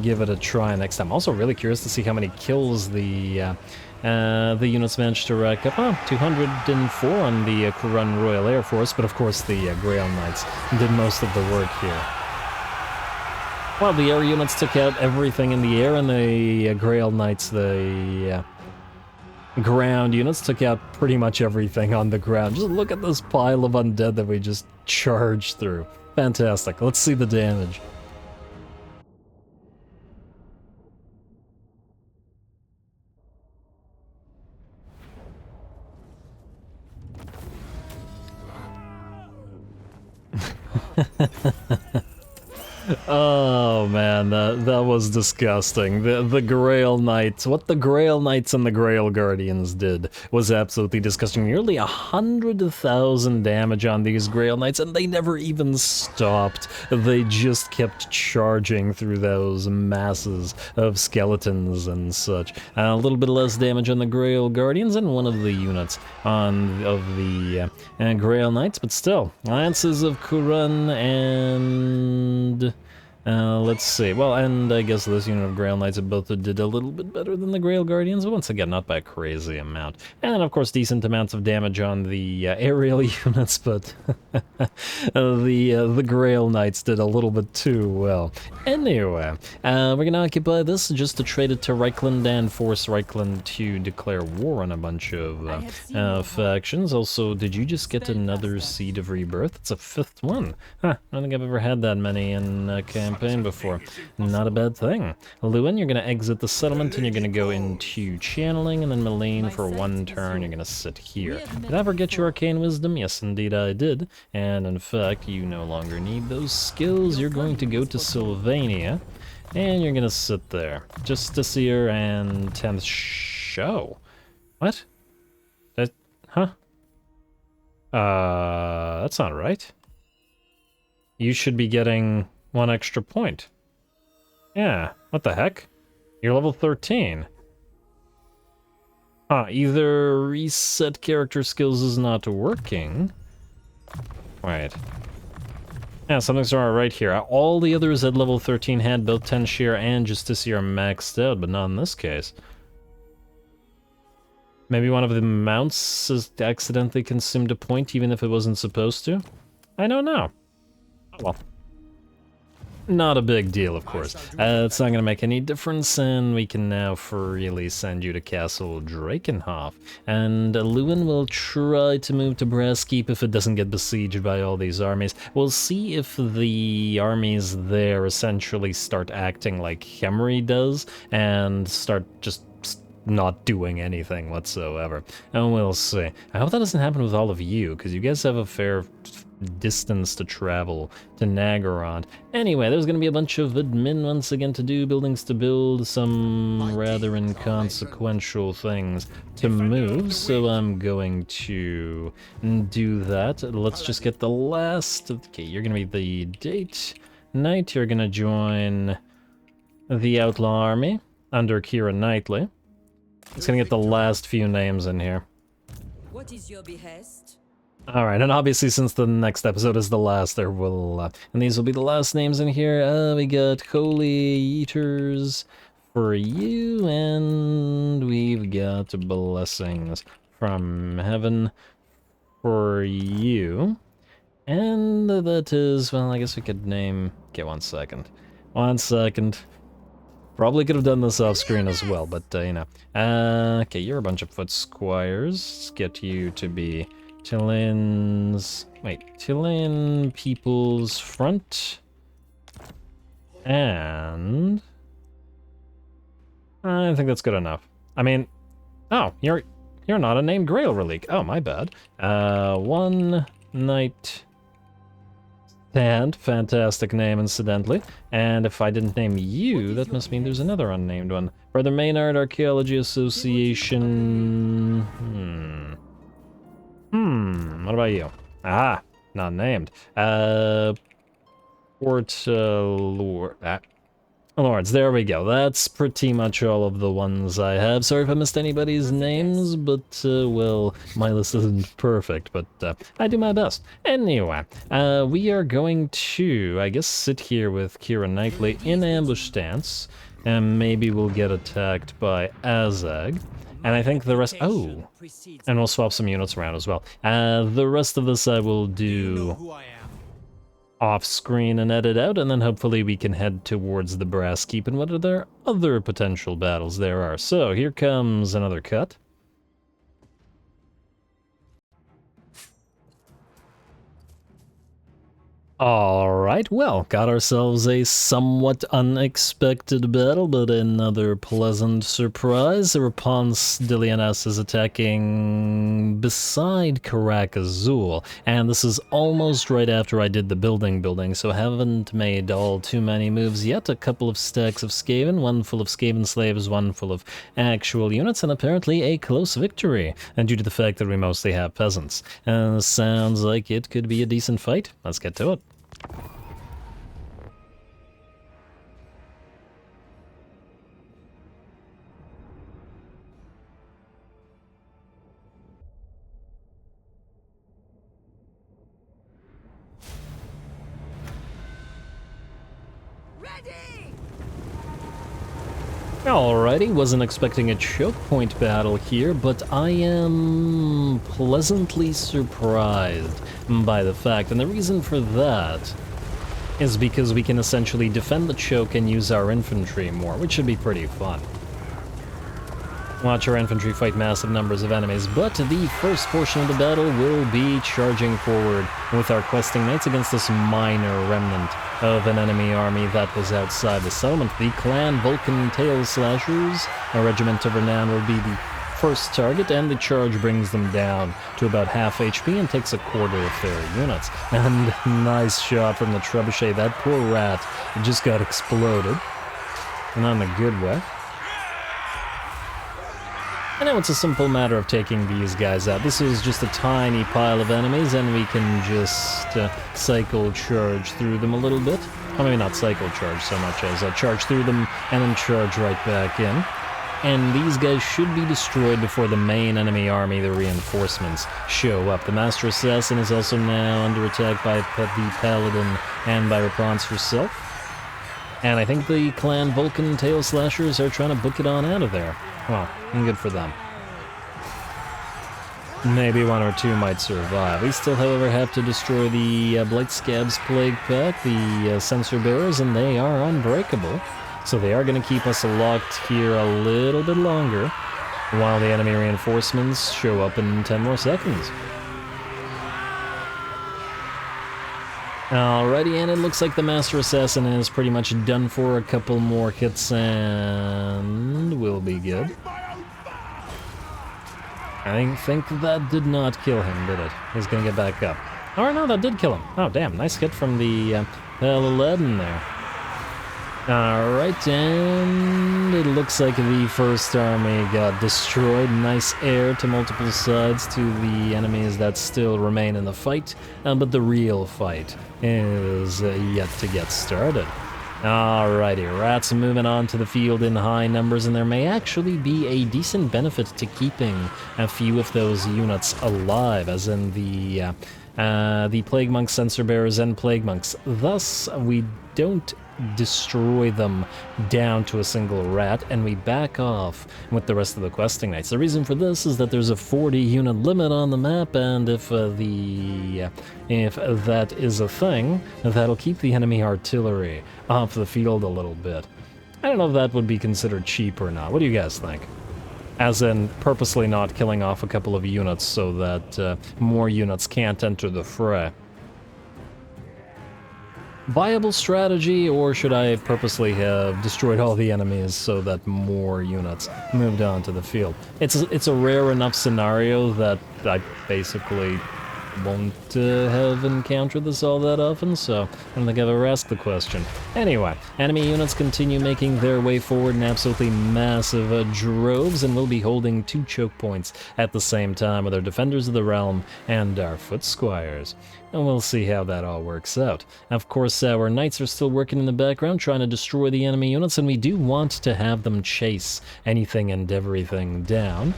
give it a try next time. Also really curious to see how many kills the units managed to rack up. Oh, 204 on the Couronne Royal Air Force, but of course the Grail Knights did most of the work here. Well, the air units took out everything in the air, and the Grail Knights, the ground units, took out pretty much everything on the ground. Just look at this pile of undead that we just charged through. Fantastic. Let's see the damage. Oh man, that was disgusting. The Grail Knights, what the Grail Knights and the Grail Guardians did was absolutely disgusting. Nearly 100,000 damage on these Grail Knights, and they never even stopped. They just kept charging through those masses of skeletons and such. A little bit less damage on the Grail Guardians and one of the units of the Grail Knights, but still, Lances of Couronne and let's see. Well, and I guess this unit of Grail Knights both did a little bit better than the Grail Guardians, but once again, not by a crazy amount. And of course, decent amounts of damage on the aerial units, but the Grail Knights did a little bit too well. Anyway, we're gonna occupy this just to trade it to Reichland and force Reichland to declare war on a bunch of factions. Also, did you just get another Seed of Rebirth? It's a 5th one. Huh, I don't think I've ever had that many in campaign before. Not a bad thing. Louen, you're going to exit the settlement and you're going to go into channeling, and then Melaine for 1 turn, you're going to sit here. Did I ever get your Arcane Wisdom? Yes, indeed I did. And in fact, you no longer need those skills. You're going to go to Sylvania, and you're going to sit there. Justiciar and 10th Show. What? Huh? That's not right. You should be getting 1 extra point. Yeah, what the heck? You're level 13. Either reset character skills is not working. Wait. Yeah, something's not right here. All the others at level 13 had both 10 shear and Justiciar maxed out, but not in this case. Maybe one of the mounts has accidentally consumed a point even if it wasn't supposed to? I don't know. Oh well. Not a big deal, of course. It's not going to make any difference, and we can now freely send you to Castle Drakenhof. And Louen will try to move to Brasskeep if it doesn't get besieged by all these armies. We'll see if the armies there essentially start acting like Hemry does, and start just not doing anything whatsoever. And we'll see. I hope that doesn't happen with all of you, because you guys have a fair distance to travel to Nagaron. Anyway, there's going to be a bunch of admin once again to do, buildings to build, some rather inconsequential things to move, so I'm going to do that. Let's just get the last... Okay, you're going to be the Date Knight. You're going to join the Outlaw Army under Kira Knightley. It's going to get the last few names in here. What is your behest? Alright, and obviously since the next episode is the last, there will, and these will be the last names in here. We got Holy Eaters for you, and we've got Blessings from Heaven for you. And that is, well, I guess we could name, okay, 1 second. 1 second. Probably could have done this off screen as well, but, you know. Okay, you're a bunch of foot squires. Let's get you to be Tillin People's Front. And I think that's good enough. I mean, oh, you're not a named Grail Relic. Oh, my bad. One Night Stand, fantastic name, incidentally. And if I didn't name you, that must mean there's another unnamed one. Brother Maynard Archaeology Association. What about you? Ah, not named. Port Lords, there we go. That's pretty much all of the ones I have. Sorry if I missed anybody's names, but, well, my list isn't perfect, but I do my best. Anyway, we are going to, I guess, sit here with Kira Knightley in ambush stance, and maybe we'll get attacked by Azag. And I think the rest... Oh! And we'll swap some units around as well. The rest of this I will do off-screen and edit out, and then hopefully we can head towards the Brass Keep and what other potential battles there are. So, here comes another cut. Alright, well, got ourselves a somewhat unexpected battle, but another pleasant surprise. Rapunz Dilianas is attacking beside Karak Azul, and this is almost right after I did the building, so haven't made all too many moves yet. A couple of stacks of Skaven, one full of Skaven slaves, one full of actual units, and apparently a close victory, and due to the fact that we mostly have peasants. Sounds like it could be a decent fight. Let's get to it. Alrighty, wasn't expecting a choke point battle here, but I am pleasantly surprised by the fact, and the reason for that is because we can essentially defend the choke and use our infantry more, which should be pretty fun. Watch our infantry fight massive numbers of enemies, but the first portion of the battle will be charging forward with our questing knights against this minor remnant of an enemy army that was outside the settlement. The clan Vulcan Tail Slashers, a regiment of renown, will be the first target, and the charge brings them down to about half HP and takes a quarter of their units. And nice shot from the trebuchet. That poor rat just got exploded, and not in a good way. I know it's a simple matter of taking these guys out. This is just a tiny pile of enemies, and we can just cycle charge through them a little bit. Or maybe not cycle charge so much as charge through them and then charge right back in. And these guys should be destroyed before the main enemy army, the reinforcements, show up. The Master Assassin is also now under attack by the Paladin and by Rapunz herself. And I think the clan Vulcan Tail Slashers are trying to book it on out of there. Well, good for them. Maybe one or two might survive. We still, however, have to destroy the Blight Scab's Plague Pack, the Censor Bearers, and they are unbreakable. So they are going to keep us locked here a little bit longer, while the enemy reinforcements show up in 10 more seconds. Alrighty, and it looks like the Master Assassin is pretty much done for. A couple more hits and we'll be good. I think that did not kill him, did it? He's gonna get back up. Oh no, that did kill him. Oh damn, nice hit from the Paladin there. Alright, and it looks like the first army got destroyed. Nice air to multiple sides to the enemies that still remain in the fight, but the real fight is yet to get started. Alrighty, rats moving on to the field in high numbers, and there may actually be a decent benefit to keeping a few of those units alive, as in the Plague Monks, Sensor Bearers, and Plague Monks. Thus, we don't destroy them down to a single rat, and we back off with the rest of the questing knights. The reason for this is that there's a 40 unit limit on the map, and if that is a thing, that'll keep the enemy artillery off the field a little bit. I don't know if that would be considered cheap or not. What do you guys think? As in, purposely not killing off a couple of units so that more units can't enter the fray. Viable strategy, or should I purposely have destroyed all the enemies so that more units moved on to the field? It's a rare enough scenario that I basically won't have encountered this all that often, so I don't think I've ever asked the question. Anyway, enemy units continue making their way forward in absolutely massive droves, and we'll be holding 2 choke points at the same time with our Defenders of the Realm and our Foot Squires. And we'll see how that all works out. Of course, our knights are still working in the background trying to destroy the enemy units, and we do want to have them chase anything and everything down,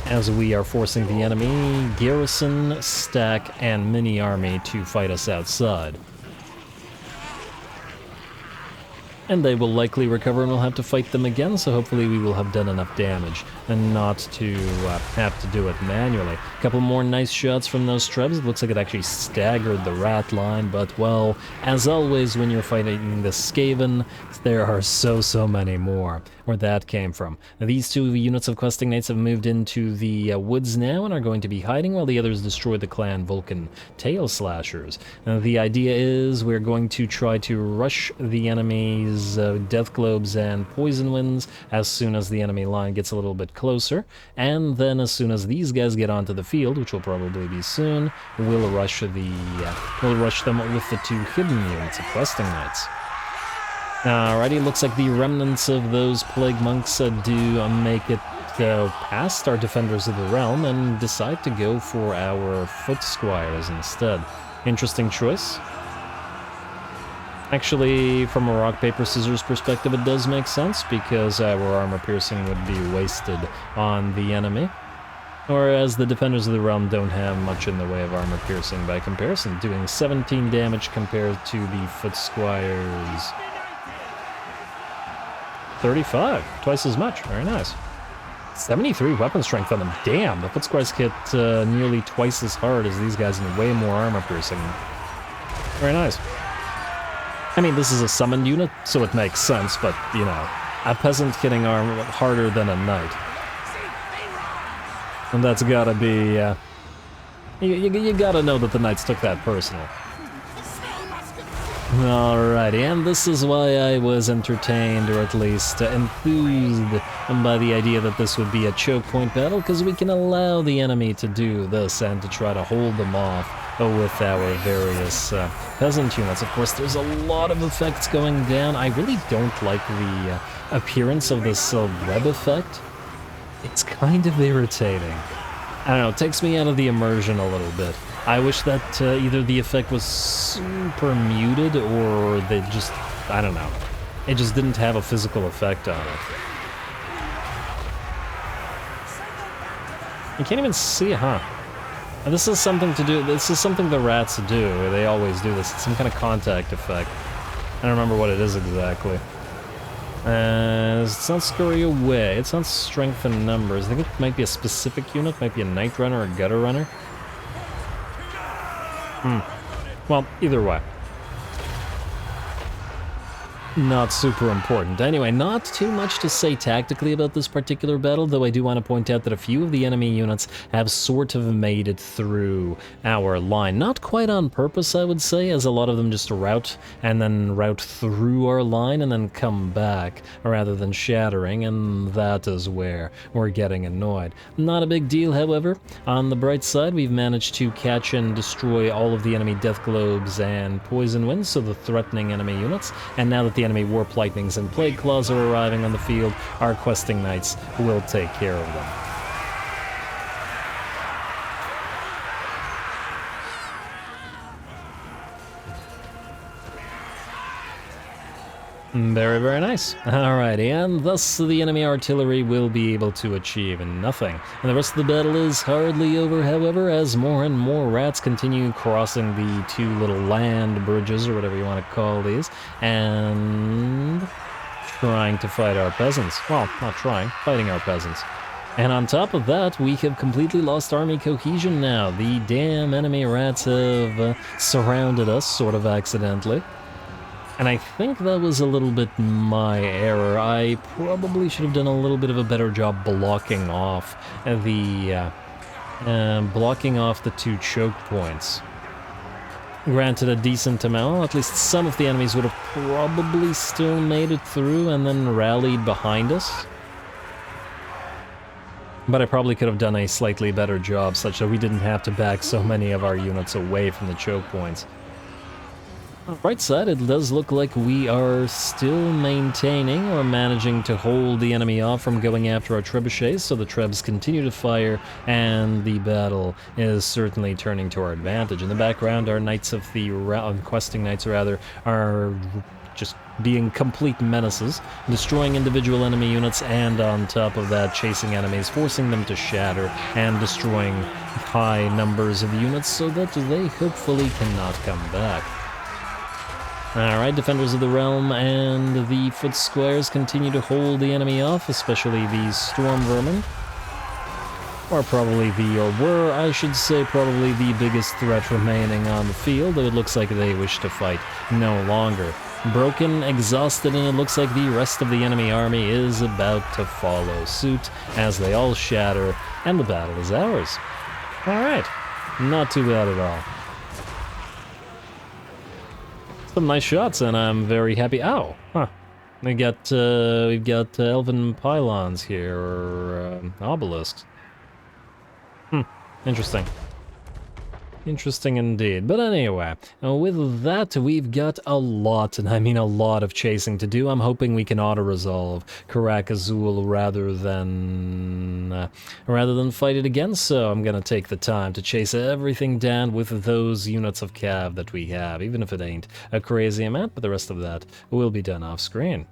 as we are forcing the enemy garrison, stack, and mini army to fight us outside. And they will likely recover and we'll have to fight them again, so hopefully we will have done enough damage and not to have to do it manually. A couple more nice shots from those trebs. It looks like it actually staggered the rat line, but well, as always when you're fighting the Skaven, there are so many more. Where that came from. Now, these 2 units of questing knights have moved into the woods now and are going to be hiding while the others destroy the clan Vulcan tail slashers. Now, the idea is we're going to try to rush the enemy's death globes and poison winds as soon as the enemy line gets a little bit closer, and then as soon as these guys get onto the field, which will probably be soon, we'll rush them with the 2 hidden units of questing knights. Alrighty, looks like the remnants of those Plague Monks do make it past our Defenders of the Realm and decide to go for our Foot Squires instead. Interesting choice. Actually, from a rock, paper, scissors perspective, it does make sense, because our armor piercing would be wasted on the enemy. Whereas the Defenders of the Realm don't have much in the way of armor piercing by comparison, doing 17 damage compared to the Foot Squires' 35, twice as much. Very nice. 73 weapon strength on them. Damn, the Foot Squires hit nearly twice as hard as these guys and way more armor piercing. Very nice. I mean, this is a summoned unit, so it makes sense, but, you know, a peasant hitting armor harder than a knight. And that's gotta be, you gotta know that the knights took that personal. Alrighty, and this is why I was entertained, or at least enthused, by the idea that this would be a choke point battle, because we can allow the enemy to do this and to try to hold them off with our various peasant units. Of course, there's a lot of effects going down. I really don't like the appearance of this web effect. It's kind of irritating. I don't know, it takes me out of the immersion a little bit. I wish that either the effect was super muted or they just, I don't know, it just didn't have a physical effect on it. You can't even see, huh? And this is something to do, this is something the rats do, they always do this, it's some kind of contact effect. I don't remember what it is exactly. It's not scurry away, it's not strength in numbers. I think it might be a specific unit, might be a night runner or a gutter runner. Well, either way. Not super important. Anyway, not too much to say tactically about this particular battle, though I do want to point out that a few of the enemy units have sort of made it through our line. Not quite on purpose, I would say, as a lot of them just route and then route through our line and then come back rather than shattering, and that is where we're getting annoyed. Not a big deal, however. On the bright side, we've managed to catch and destroy all of the enemy death globes and poison winds, so the threatening enemy units, and now that the enemy warp lightnings and plague claws are arriving on the field, our questing knights will take care of them. Very, very nice. Alrighty, and thus the enemy artillery will be able to achieve nothing. And the rest of the battle is hardly over, however, as more and more rats continue crossing the two little land bridges, or whatever you want to call these, and trying to fight our peasants. Well, not trying, fighting our peasants. And on top of that, we have completely lost army cohesion now. The damn enemy rats have surrounded us, sort of accidentally. And I think that was a little bit my error. I probably should have done a little bit of a better job blocking off the two choke points. Granted, a decent amount, at least some of the enemies would have probably still made it through and then rallied behind us. But I probably could have done a slightly better job such that we didn't have to back so many of our units away from the choke points. On the right side, it does look like we are still maintaining or managing to hold the enemy off from going after our trebuchets, so the trebs continue to fire, and the battle is certainly turning to our advantage. In the background, our knights of the questing knights, rather, are just being complete menaces, destroying individual enemy units, and on top of that, chasing enemies, forcing them to shatter, and destroying high numbers of units so that they hopefully cannot come back. Alright, Defenders of the Realm and the Foot Squires continue to hold the enemy off, especially the Storm Vermin. Were, I should say, probably the biggest threat remaining on the field, though it looks like they wish to fight no longer. Broken, exhausted, and it looks like the rest of the enemy army is about to follow suit as they all shatter, and the battle is ours. Alright, not too bad at all. Some nice shots, and I'm very happy. Ow! Huh. We've got elven pylons here, or obelisks. Interesting. Interesting indeed. But anyway, with that, we've got a lot, and I mean a lot of chasing to do. I'm hoping we can auto-resolve Karak Azul rather than fight it again, so I'm gonna take the time to chase everything down with those units of cav that we have, even if it ain't a crazy amount, but the rest of that will be done off-screen.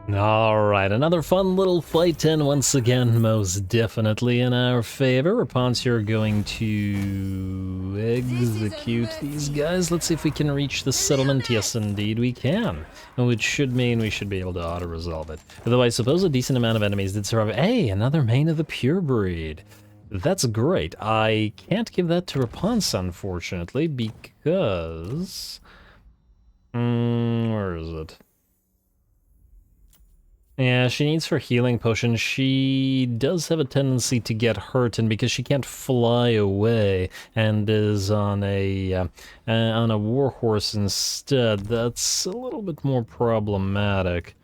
Alright, another fun little fight, and once again, most definitely in our favor. Rapunzel are going to execute these guys. Let's see if we can reach the settlement. Yes, indeed we can. Which should mean we should be able to auto-resolve it. Though I suppose a decent amount of enemies did survive. Hey, another main of the pure breed. That's great. I can't give that to Rapunzel, unfortunately, because... where is it? Yeah, she needs her healing potion. She does have a tendency to get hurt, and because she can't fly away and is on a warhorse instead, that's a little bit more problematic.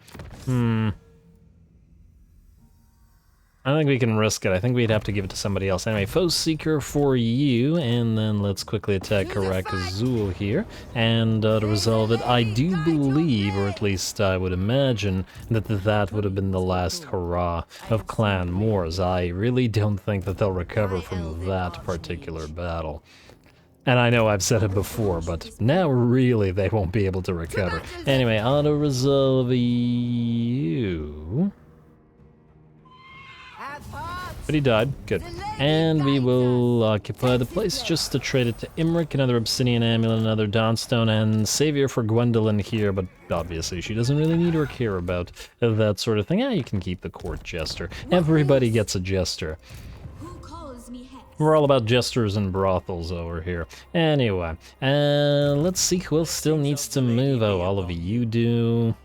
I think we can risk it. I think we'd have to give it to somebody else. Anyway, Foe Seeker for you, and then let's quickly attack Karak Azul here, and to resolve it, I do believe, or at least I would imagine, that that would have been the last hurrah of Clan Moors. I really don't think that they'll recover from that particular battle. And I know I've said it before, but now really they won't be able to recover. Anyway, auto-resolve you... But he died. Good. And we will occupy the place just to trade it to Imric, another Obsidian Amulet, another Dawnstone, and Savior for Gwendolyn here, but obviously she doesn't really need or care about that sort of thing. Yeah, you can keep the Court Jester. Everybody gets a Jester. We're all about jesters and brothels over here. Anyway, let's see who else still needs to move. Oh, all of you do.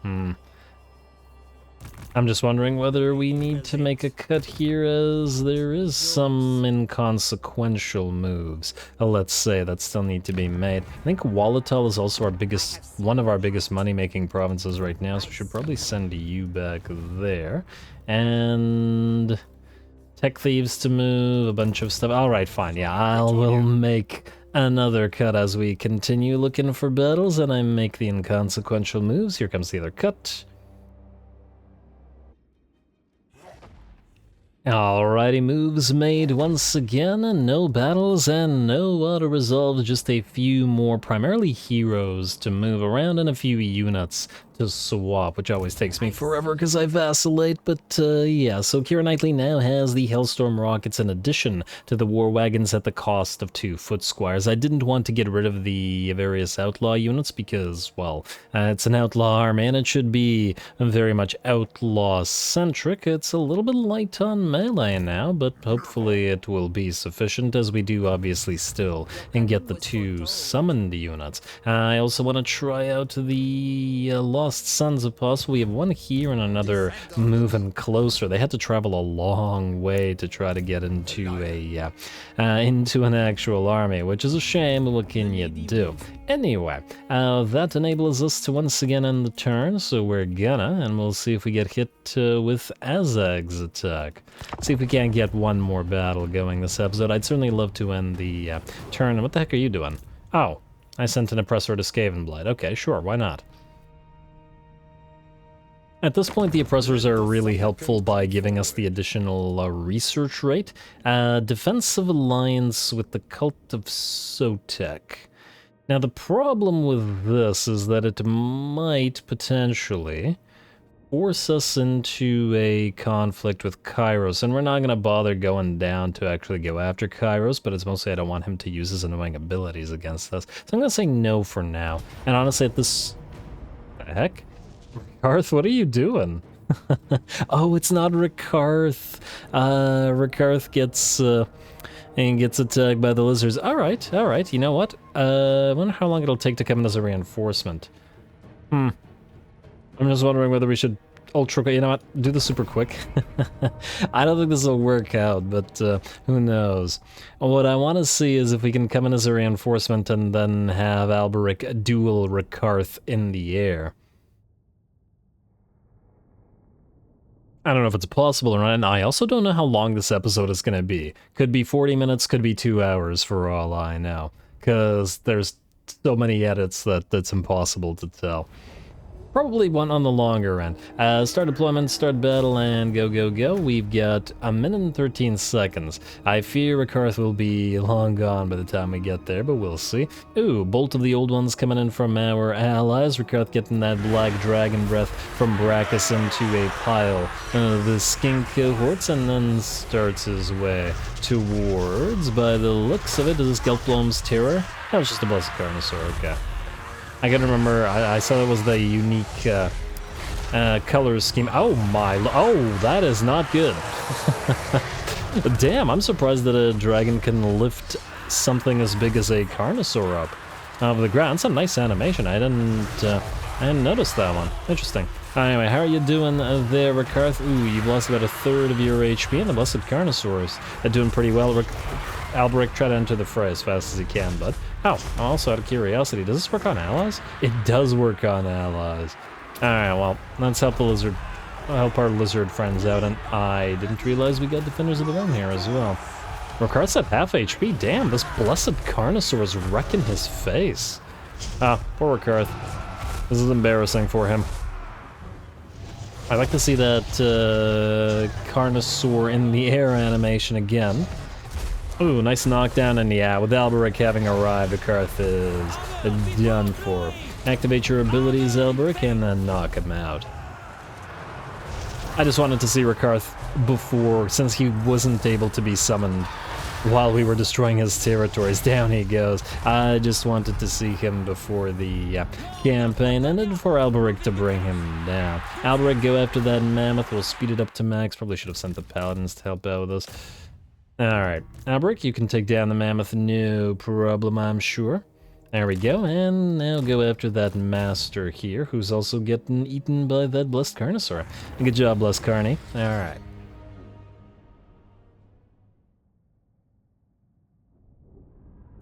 I'm just wondering whether we need to make a cut here, as there is some inconsequential moves, let's say, that still need to be made. I think Walatal is also one of our biggest money-making provinces right now, so we should probably send you back there. And... Tech Thieves to move, a bunch of stuff. Alright, fine, yeah, we'll make another cut as we continue looking for battles, and I make the inconsequential moves. Here comes the other cut. Alrighty, moves made once again, no battles and no auto-resolve, just a few more primarily heroes to move around and a few units to swap, which always takes me forever because I vacillate, but yeah, so Keira Knightley now has the Hellstorm rockets in addition to the war wagons at the cost of 2 foot squires. I didn't want to get rid of the various outlaw units because, well, it's an outlaw army and it should be very much outlaw-centric. It's a little bit light on melee now, but hopefully it will be sufficient as we do obviously still and get the 2 summoned units. I also want to try out the Lost Sons if possible. We have one here and another moving closer. They had to travel a long way to try to get into into an actual army, which is a shame, but what can you do? Anyway, that enables us to once again end the turn, so we're gonna, and we'll see if we get hit with Azag's attack. See if we can't get one more battle going this episode. I'd certainly love to end the turn. What the heck are you doing? Oh, I sent an oppressor to Skavenblight. Okay, sure, why not? At this point, the oppressors are really helpful by giving us the additional research rate. Defensive alliance with the Cult of Sotek. Now, the problem with this is that it might potentially force us into a conflict with Kairos, and we're not going to bother going down to actually go after Kairos, but it's mostly I don't want him to use his annoying abilities against us. So I'm going to say no for now. And honestly, at this... What the heck? Rikarth, what are you doing? Oh, it's not Rikarth. Rikarth gets attacked by the lizards. Alright, you know what? I wonder how long it'll take to come in as a reinforcement. I'm just wondering whether we should ultra... You know what? Do this super quick. I don't think this will work out, but who knows. What I want to see is if we can come in as a reinforcement and then have Alberic duel Rikarth in the air. I don't know if it's possible or not, and I also don't know how long this episode is going to be. Could be 40 minutes, could be 2 hours for all I know. Because there's so many edits that it's impossible to tell. Probably one on the longer end. Start deployment, start battle, and go, go, go. We've got 1 minute and 13 seconds. I fear Rikarth will be long gone by the time we get there, but we'll see. Ooh, Bolt of the Old Ones coming in from our allies. Rikarth getting that Black Dragon Breath from Brachus into a pile of the skink cohorts, and then starts his way towards, by the looks of it, is this Gelfblom's Terror? That was just a Blessed Carnosaur, okay. I gotta remember, I saw it was the unique color scheme. Oh my, oh, that is not good. Damn, I'm surprised that a dragon can lift something as big as a Carnosaur up out of the ground. It's a nice animation. I didn't notice that one. Interesting. Anyway, how are you doing there, Rikarth? Ooh, you've lost about 1/3 of your HP, and the Blessed Carnosaurs are doing pretty well. Alberic, try to enter the fray as fast as he can, bud. Oh, I'm also out of curiosity, does this work on allies? It does work on allies. Alright, well, let's help our lizard friends out, and I didn't realize we got Defenders of the Realm here as well. Rikarth's at half HP, damn, this Blessed Carnosaur is wrecking his face. Ah, poor Rikarth. This is embarrassing for him. I'd like to see that Carnosaur in the air animation again. Ooh, nice knockdown, and yeah, with Alberic having arrived, Rikarth is done for. Activate your abilities, Alberic, and then knock him out. I just wanted to see Rikarth before, since he wasn't able to be summoned while we were destroying his territories. Down he goes. I just wanted to see him before the campaign ended, for Alberic to bring him down. Alberic, go after that mammoth. We'll speed it up to max. Probably should have sent the paladins to help out with us. Alright, Alberic, you can take down the mammoth, no problem, I'm sure. There we go, and now go after that master here, who's also getting eaten by that Blessed Carnosaur. Good job, Blessed Carny. Alright.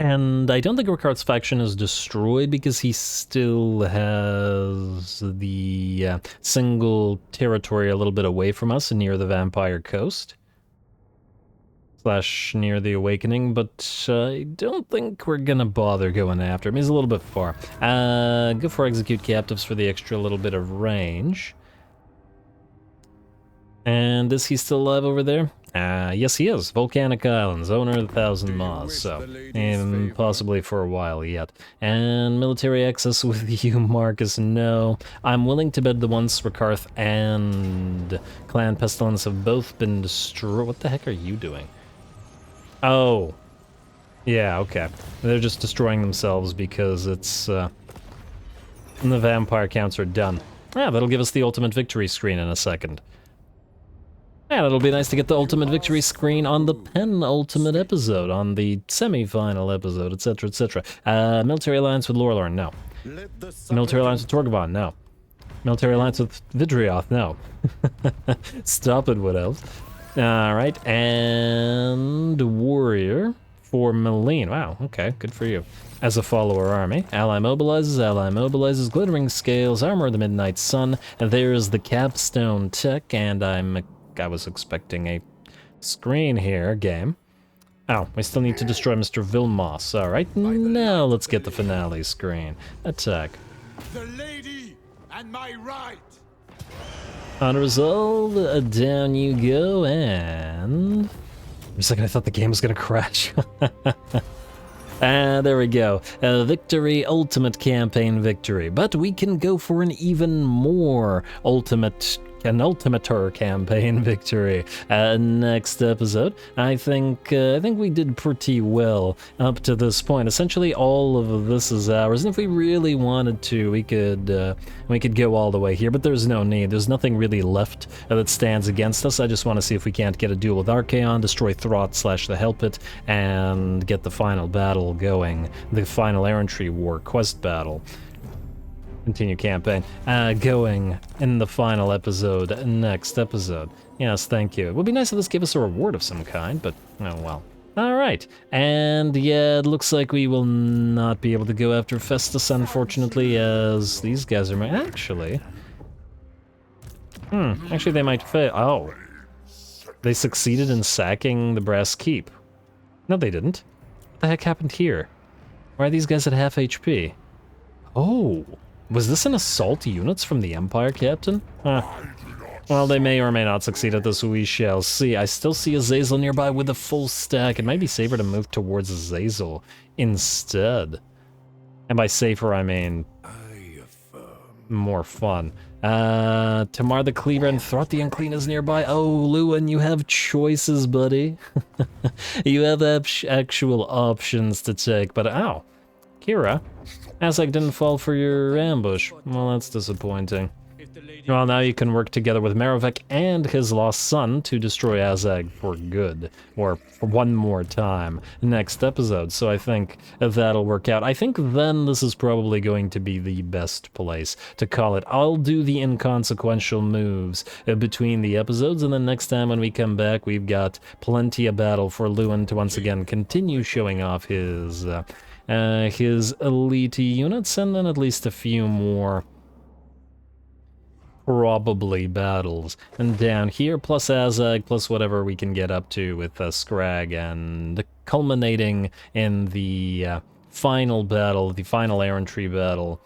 And I don't think Rikarth's faction is destroyed because he still has the single territory a little bit away from us near the Vampire Coast. / near the Awakening, but I don't think we're gonna bother going after him. He's a little bit far. Go for Execute Captives for the extra little bit of range. And is he still alive over there? Yes he is. Volcanic Islands, owner of the Thousand Maws, so possibly for a while yet. And military access with you, Marcus, no. I'm willing to bet the once Rakarth and Clan Pestilence have both been destroyed. What the heck are you doing? Oh. Yeah, okay. They're just destroying themselves because it's, the vampire counts are done. Yeah, that'll give us the ultimate victory screen in a second. And it'll be nice to get the ultimate victory screen on the penultimate episode, on the semi-final episode, etc., etc. Military alliance with Lorelorn, no. Military alliance with Torgavon, no. Military alliance with Vidrioth, no. Stop it, what else? Alright, and warrior for Meline. Wow, okay, good for you. As a follower army, ally mobilizes, glittering scales, armor of the midnight sun, and there's the capstone tech, and I was expecting a screen here, game. Oh, we still need to destroy Mr. Vilmos. Alright, now let's get the finale screen. Attack. The lady and my right. Unresolved, down you go, and... For a second I thought the game was gonna crash. There we go. Victory, ultimate campaign victory. But we can go for an even more ultimater campaign victory. Next episode, I think we did pretty well up to this point. Essentially, all of this is ours, and if we really wanted to, we could go all the way here. But there's no need. There's nothing really left that stands against us. I just want to see if we can't get a duel with Archaon, destroy Throth / the Helpit, and get the final battle going. The final errantry war quest battle. Continue campaign. Going in the final episode, next episode. Yes, thank you. It would be nice if this gave us a reward of some kind, but oh well. Alright, and yeah, it looks like we will not be able to go after Festus, unfortunately, as these guys are actually... actually they might fail. Oh. They succeeded in sacking the Brass Keep. No, they didn't. What the heck happened here? Why are these guys at half HP? Oh. Was this an assault units from the Empire, Captain? Well, they may or may not succeed at this, we shall see. I still see Azazel nearby with a full stack. It might be safer to move towards Azazel instead. And by safer, I mean... more fun. Tamar the Cleaver and Throth the Unclean is nearby. Oh, Louen, you have choices, buddy. You have actual options to take, but ow. Kira. Azag didn't fall for your ambush. Well, that's disappointing. Well, now you can work together with Marovec and his lost son to destroy Azag for good. Or for one more time next episode, so I think that'll work out. I think then this is probably going to be the best place to call it. I'll do the inconsequential moves between the episodes, and then next time when we come back, we've got plenty of battle for Louen to once again continue showing off his elite units, and then at least a few more probably battles. And down here, plus Azag, plus whatever we can get up to with Scrag, and culminating in the final battle, the final errantry battle,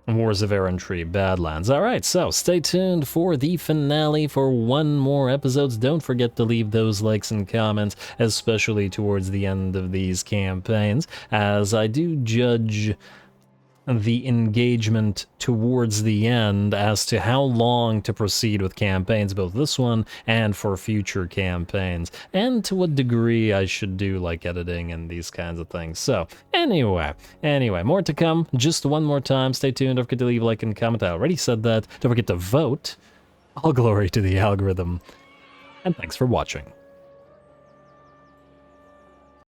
Wars of Errantry, Badlands. Alright, so stay tuned for the finale for one more episodes. Don't forget to leave those likes and comments, especially towards the end of these campaigns, as I do judge the engagement towards the end as to how long to proceed with campaigns, both this one and for future campaigns, and to what degree I should do like editing and these kinds of things. So anyway, more to come. Just one more time, stay tuned. Don't forget to leave a like and comment. I already said that. Don't forget to vote. All glory to the algorithm, and thanks for watching.